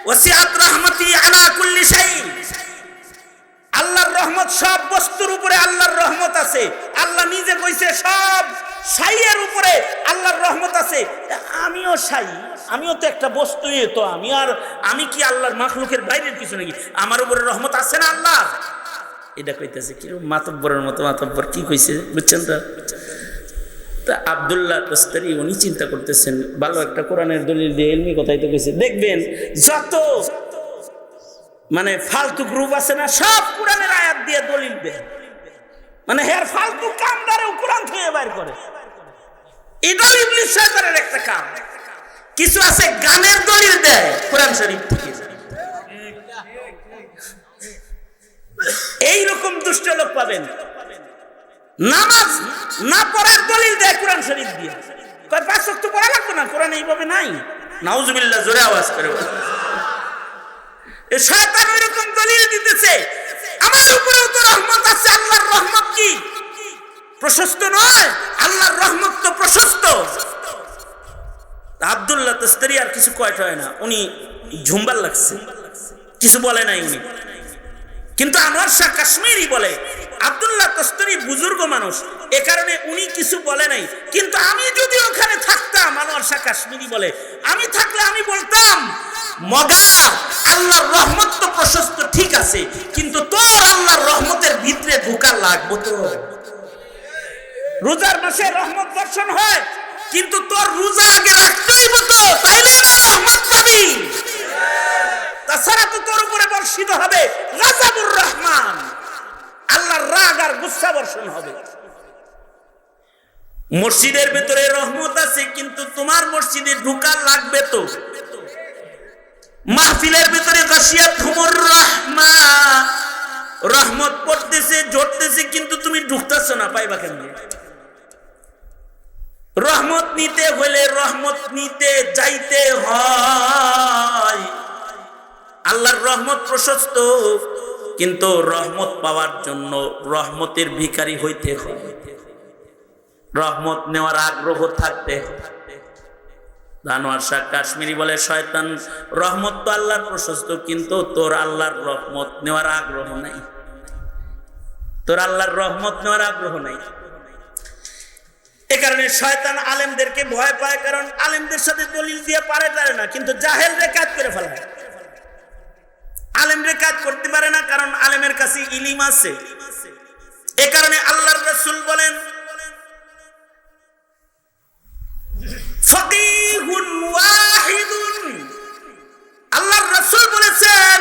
ওয়াসিআত রাহমাতি আলা কুল্লি শাই, আল্লাহর রহমত সব বস্তুর উপরে আল্লাহর রহমত আছে। আল্লাহ নিজে কইছে সব শাইয়ের উপরে আল্লাহর রহমত আছে। আমিও শাই, আমিও তো একটা বস্তুই, তো আমি কি আল্লাহর মাখলুকের বাইরের কিছু নাকি? আমার উপরে রহমত আছে না আল্লাহ? এটা কইতেছে কি মাতব্বরের মতো। মাতব্বর কি কইছে বুঝছেন তো? তা আব্দুল্লাহ তাস্তারি উনি চিন্তা করতেছেন, ভালো একটা কোরআনের দলিল দিয়ে ইলমি কথাই তো কইছে। দেখবেন যত মানে ফালতু গ্রুপ আছে না, সব কোরআনের আয়াত দিয়ে দলিল দেয়। মানে হের ফালতু কামদারেও কোরআন থেকে বাইর করে। এটাও ইবলিস শয়তানের একটা কাম। কিছু আছে গানের দলিল দেয় কোরআন শরীফ থেকে। এইরকম দুষ্ট লোক পাবেন। নামাজ না পড়ার দলিল দেয় কোরআন শরীফ দিয়ে, কয় 5 ওয়াক্ত পড়া লাগবে না, কোরআন এইভাবে নাই। নাউজুবিল্লাহ, জোরে আওয়াজ করে শয়তান ওইরকম দলিল দিতেছে। আমার উপরেও তো রহমত আছে। আল্লাহর রহমত কি প্রশস্ত নয়? আল্লাহর রহমত তো প্রশস্ত। আব্দুল্লাহ তাস্তারি আর কিছু কয়টা হয় না, উনি ঝুমবার লাগছে, কিছু বলে নাই উনি। কিন্তু আনোয়ার শাহ কাশ্মীরি বলে, আব্দুল্লাহ তাস্তারি বুজুর্গ মানুষ, এ কারণে উনি কিছু বলে নাই। কিন্তু আমি যদি ওখানে থাকতাম, আনোয়ার শাহ কাশ্মীরি বলে, আমি থাকলে আমি বলতাম মগা আল্লাহর রহমত তো প্রশস্ত ঠিক আছে, কিন্তু তোর আল্লাহর রহমতের ভিতরে ঢোকা লাগবে তো। রোজার মাসে রহমত বর্ষণ হয়, কিন্তু তোর রোজা আগে রাখতেই হতো, তাইলে আমার রহমত পাবি। তাছাড়া তো তোর উপরে বর্ষিত হবে গাযাবুর রহমান, আল্লাহর রাগ আর গুসা বর্ষণ হবে। মসজিদের ভিতরে রহমত আছে, কিন্তু তোমার মসজিদে ঢোকা লাগবে তো। মাহফিলের ভিতরে গাশিয়াতুহুমুর রাহমাহ, রহমত পড়তেছে, ঝরতেছে, কিন্তু তুমি ঢুকতেছো না, পাইবা কেমনে? রহমত নিতে হলে রহমত নিতে যাইতে হয়। আল্লাহর রহমত প্রশস্ত, কিন্তু রহমত পাওয়ার জন্য রহমতের ভিখারি হইতে হয়, রহমত নেওয়ার আগ্রহ থাকতে হয়। আনোয়ার শাহ কাশ্মীরি বলে, শয়তান রহমত তো আল্লাহর প্রশস্ত, কিন্তু তোর আল্লাহর রহমত নেওয়ার আগ্রহ নাই, তোর আল্লাহর রহমত নেওয়ার আগ্রহ নাই। এ কারণে শয়তান আলেমদেরকে ভয় পায়, কারণ আলেমদের সাথে দলিল দিয়ে পারে না, কিন্তু জাহেলরে কাজ করে ফেলায়। আলেমরে কাজ করতে পারে না, কারণ আলেমের কাছে ইলম আছে। এ কারণে আল্লাহর রাসূল বলেন ফাকিহুন ওয়াহিদুন, আল্লাহর রাসূল বলেছেন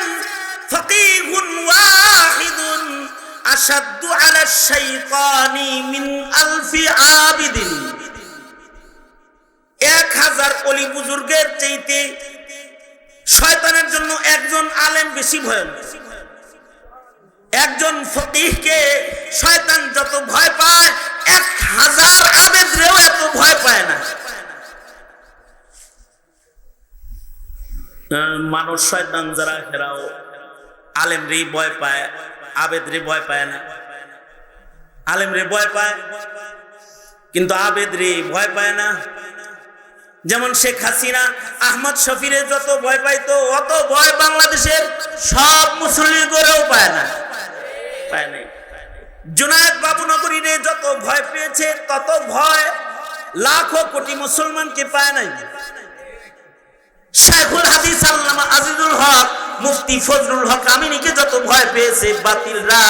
ফাকিহুন ওয়াহিদুন আশাদ্দু আলা শাইতানি মিন আলফি আবিদিন। 1000 ওলি বুজুর্গের চাইতে শয়তানের জন্য একজন আলেম বেশি ভয়ঙ্কর। একজন ফকিহকে শয়তান যত ভয় পায় 1000 আবেদরেও এত ভয় পায় না। মানুষ শয়তান যারা হেরাও আলেমরে ভয় পায়, আবেদরে ভয় পায় না। আলেমরে ভয় পায় কিন্তু আবেদরে ভয় পায় না। যেমন শেখ হাসিনা আহমদ শফিরে যত ভয় পাইতো, অত ভয় বাংলাদেশের সব মুসল্লি করেও পায় না, পায় নাই। জুনায়েদ বাবুনগরীরে যত ভয় পেয়েছে, তত ভয় লাখো কোটি মুসলমানকে পায় নাই। শাইখুল হাদিস আল্লামা আজিজুল হক, মুফতি ফজলুল হক আমিনীকে যত ভয় পেয়েছে বাতিলরা,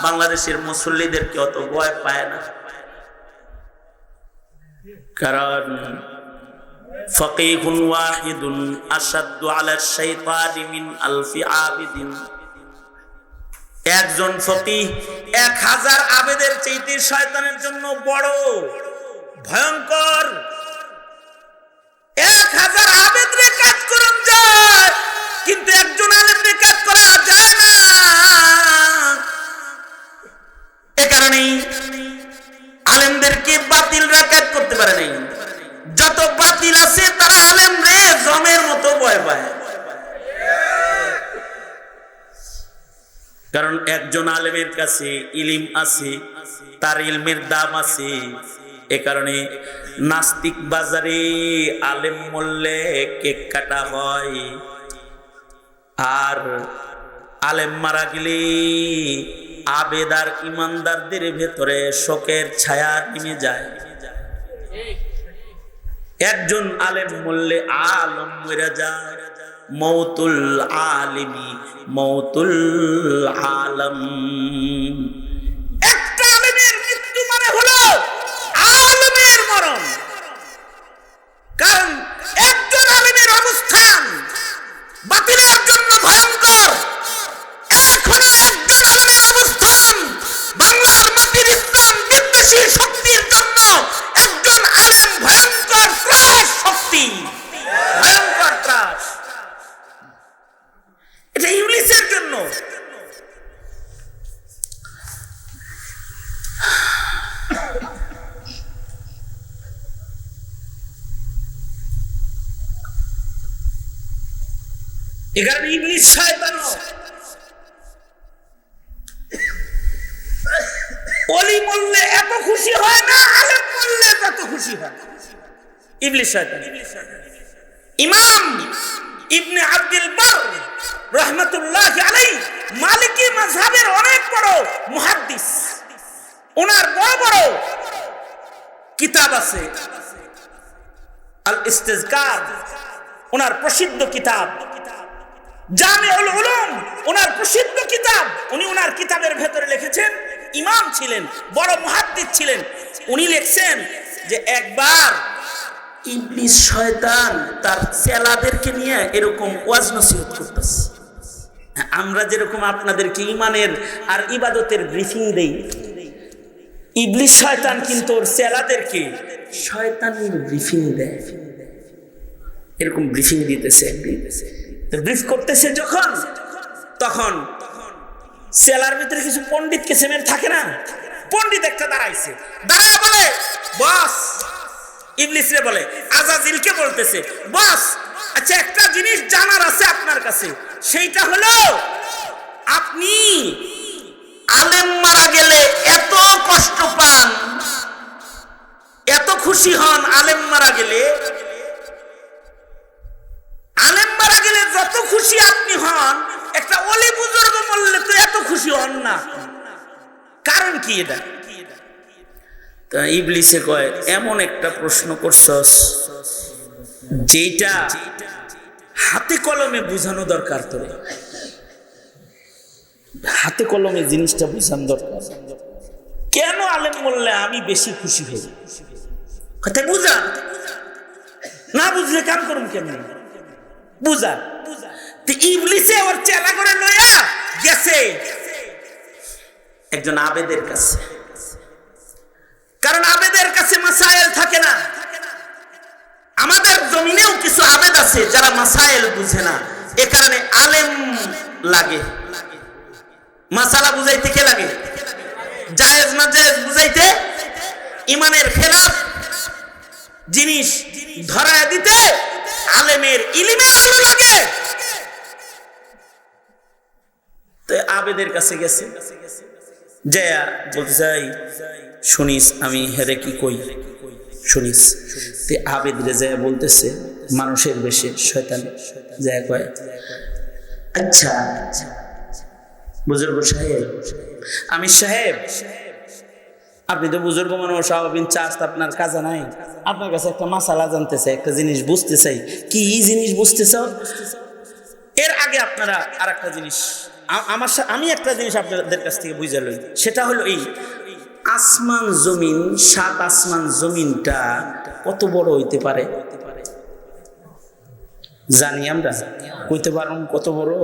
বাংলাদেশের মুসল্লিদেরকে অত ভয় পায় না। কারণ ফাকিহুন ওয়াহিদুন আশাদ্দু আলা শাইতানি মিন আলফি আবিদিন। একজন ফকিহ 1000 আবেদের চাইতে শয়তানের জন্য বড় ভয়ঙ্কর। 1000 আবেদরে কাজ করুন যায়, কিন্তু একজন আলেমরে কাজ করা যায় না। এ কারণেই আলেমদেরকে বাতিলরা কাজ করতে পারে নাই। যত বাতিল আছে তারা আলেমরে জমের মতো ভয় পায়, কারণ একজন আলেমের কাছে ইলম আছে, তার ইলমের দাম আছে। এ কারণে নাস্তিক বাজারে আলেম মরলে কেক কাটা হয়, আর আলেম মারা গেলে আবেদ আর ইমানদারদের ভেতরে শোকের ছায়া নেমে যায়। একজন আলেম মরলে আলম মরে যায়। মৌতুল আলিমি মৌতুল আলম। একটা আলেমের মৃত্যু মানে হলো আলেমের মরণ, কারণ একজন আলেমের অবস্থান বাতিলের জন্য ভয়ঙ্কর। এখনো একজন আলেমের অবস্থান বাংলার মাটির ইসলাম বিদ্বেষী শক্তির জন্য একজন আলেম ভয়ঙ্কর ত্রাস শক্তি, ভয়ঙ্কর ত্রাস। এটা ইবলিসের জন্য। এখানে ইবলিস শয়তান ওলি বললে এত খুশি হয় না, আলেম বললে তত খুশি হয়। ইবলিস শয়তান। ইমাম ইবনে আব্দুল বার রাহমাতুল্লাহি আলাইহি মালিকি মাযহাবের অনেক বড় মুহাদ্দিস। ওনার বড় বড় কিতাব আছে। আল ইস্তিজকার ওনার প্রসিদ্ধ কিতাব, জামিউল উলুম ওনার প্রসিদ্ধ কিতাব। উনি ওনার কিতাবের ভেতরে লিখেছেন, ইমাম ছিলেন, বড় মুহাদ্দিস ছিলেন। উনি লিখছেন যে একবার ইবলিস শয়তান তার চেলাদেরকে নিয়ে এরকম ওয়াজ নসিহত করতেছে। আমরা যেরকম আপনাদেরকে ইমানের আর ইবাদতের ব্রিফিং দেই, ইবলিস শয়তান কিন্তু ওর চেলাদেরকে শয়তানের ব্রিফিং দেয়। এরকম ব্রিফিং দিতেছে, ব্রিফ করতেছে যখন, তখন সেলার ভিতরে কিছু পণ্ডিত কিসিমের থাকে না, পণ্ডিত একটা দাঁড়াইছে, দাঁড়ায় বলে বস, ইবলিসরে বলে, আজাজিলকে বলতেছে, বস আচ্ছা একটা জিনিস জানার আছে আপনার কাছে, সেইটা হলো আপনি আলেম মারা গেলে এত কষ্ট পান, এত খুশি হন আলেম মারা গেলে, আলেম মারা গেলে যত খুশি আপনি হন, একটা ওলি বুজুর্গ মরলে তো এত খুশি হন না, কারণ কি এটা? তো তা ইবলিসে কয়, এমন একটা প্রশ্ন করছস যেটা হাতে কলমে বুঝানো দরকার, তোরে হাতে কলমে জিনিসটা বুঝানো দরকার। কেন আলেম বললে আমি বেশি খুশি হই? কথা বুঝা, না বুঝলে কাম করুন কেমনি? বুঝা। ইবলিসে ওর চেলা করে লয়া গেছে একজন আবেদের কাছে, কারণ আবেদের কাছে মাসায়েল থাকে না। আমাদের জমিনেও কিছু আবেদ আছে যারা মাসায়েল বুঝে না, এ কারণে আলেম লাগে। মাসালা বুঝাইতে কে লাগে? জায়েজ না জায়েজ বুঝাইতে, ইমানের খেলাফ জিনিস ধরায় দিতে আলেমের ইলমে আলো লাগে। তো আবেদের কাছে গেছে, জয়া বলতে চাই, শুনিস আমি হেরে কি কই, শুনিস। তে আবেদ রে জয়া বলতেছে মানুষের বেশে, শয়তান জয়া কয়, আচ্ছা বুজুর্গ সাহেব, আমি সাহেব, আপনি তো বুজুর্গ মানুষ, চাষ আপনার কাজে নাই, আপনার কাছে একটা মাসালা জানতে চাই, একটা জিনিস বুঝতে চাই। কি জিনিস বুঝতে চাও? এর আগে আপনারা আর একটা জিনিস আমি একটা জিনিস আপনাদের কাছ থেকে বুঝে লই, সেটা হলো এই আসমান জমিন, সাত আসমান জমিনটা কত বড় হইতে পারে? জানি আমরা, কইতে পারুন কত বড়?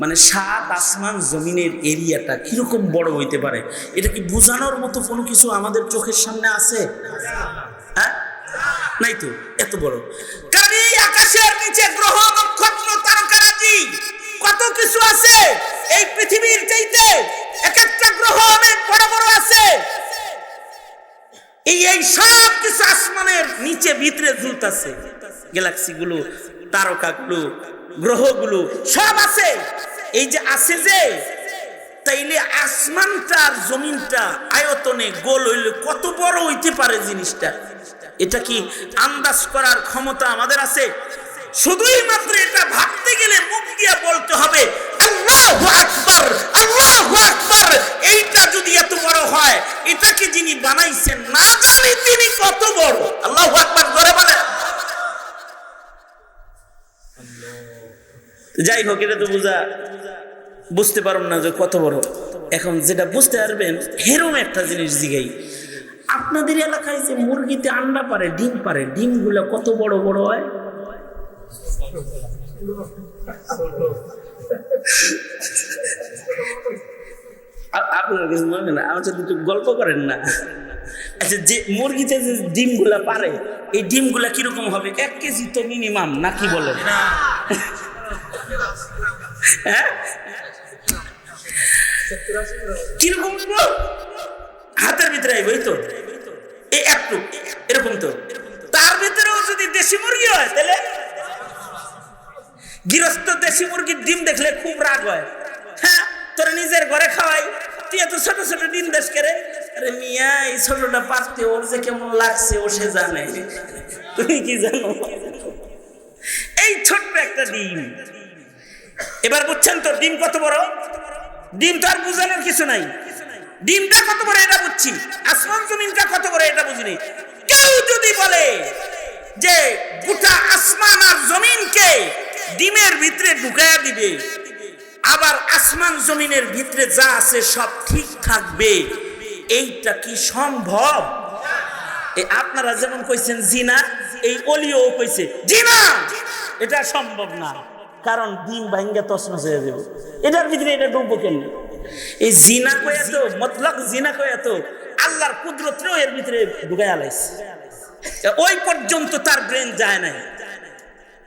মানে সাত আসমান জমিনের এরিয়াটা কিরকম বড় হইতে পারে? এটা কি বোঝানোর মতো কোনো কিছু আমাদের চোখের সামনে আছে? হ্যাঁ, নাই তো। এত বড় কাজেই আকাশের নিচে গ্রহ, নক্ষত্র, তারকারাজি কত কিছু আছে। এই পৃথিবীর চাইতে এক একটা গ্রহ অনেক বড় বড় আছে। এই সব কিছু আসমানের নিচে ভিতরে ঝুলতেছে, গ্যালাক্সি গুলো, তারকাগুলো, গ্রহগুলো সব আছে। এই যে আছে যে, তাইলে আসমানটা আর জমিনটা আয়তনে গোল হইলে কত বড় হইতে পারে জিনিসটা? এটা কি আন্দাজ করার ক্ষমতা আমাদের আছে? শুধুই মাত্র এটা ভাবতে গেলে মুখ দিয়ে বলতে হবে আল্লাহু আকবার, আল্লাহু আকবার। এইটা যদি এত বড় হয়, এটাকে যিনি বানাইছেন না জানি তিনি কত বড়। আল্লাহু আকবার করে বলে। যাই হোক, এটা তো বুঝতে পারুন না যে কত বড়। এখন যেটা বুঝতে পারবেন, হেরম একটা জিনিস জিগাই, আপনাদের এলাকায় যে মুরগিতে আন্ডা পারে, ডিম পারে, ডিমগুলো কত বড় বড় হয়? আপনার কিছু মনে না, আমার সাথে একটু গল্প করেন না। আচ্ছা, যে মুরগিতে যে ডিমগুলা পারে, এই ডিমগুলা কিরকম হবে? 1 কেজি তো মিনিমাম, না কি বলেন? হ্যাঁ, কিরকম হাতের ভিতরে আইব, এই তো এই একটু এরকম। তো তার ভিতরেও যদি দেশি মুরগি হয়, তাহলে গৃহস্থ দেশি মুরগির ডিম দেখলে খুব রাগ হয়। হ্যাঁ, তোরা নিজের ঘরে খাওয়াই, তুই এত ছোট ছোট ডিম দেশ করে। আরে মিয়া, এই ছোটটা পারতে ওর যে কেমন লাগছে ও সে জানে, তুমি কি জানো? এই ছোট্ট একটা ডিম। এবার বুঝছেন তো ডিম কত বড়? ডিম তো আর বুঝানোর কিছু নাই। ডিমটা কত বড় এটা বুঝছি, আসমান জমিনটা কত বড় এটা বুঝিনি। কেউ যদি বলে যে গোটা আসমান আর জমিনকে ডিমের ভিতরে ঢুকায়া দিবে, আবার আসমান জমিনের ভিতরে যা আছে সব ঠিক থাকবে, এইটা কি সম্ভব? আপনারা যেমন কইছেন জিনা, এই অলিও কইছে জিনা, এটা সম্ভব না, কারণ ডিম ভাঙ্গা তছনছ হয়ে যাবে, এটার ভিতরে এটা ডুববো কেন? এই জিনা কয়ে তো, মতলব জিনা কয়ে তো আল্লাহর কুদরতও এর ভিতরে ঢুকাইয়া লাইছে, ওই পর্যন্ত তার ব্রেন যায় নাই।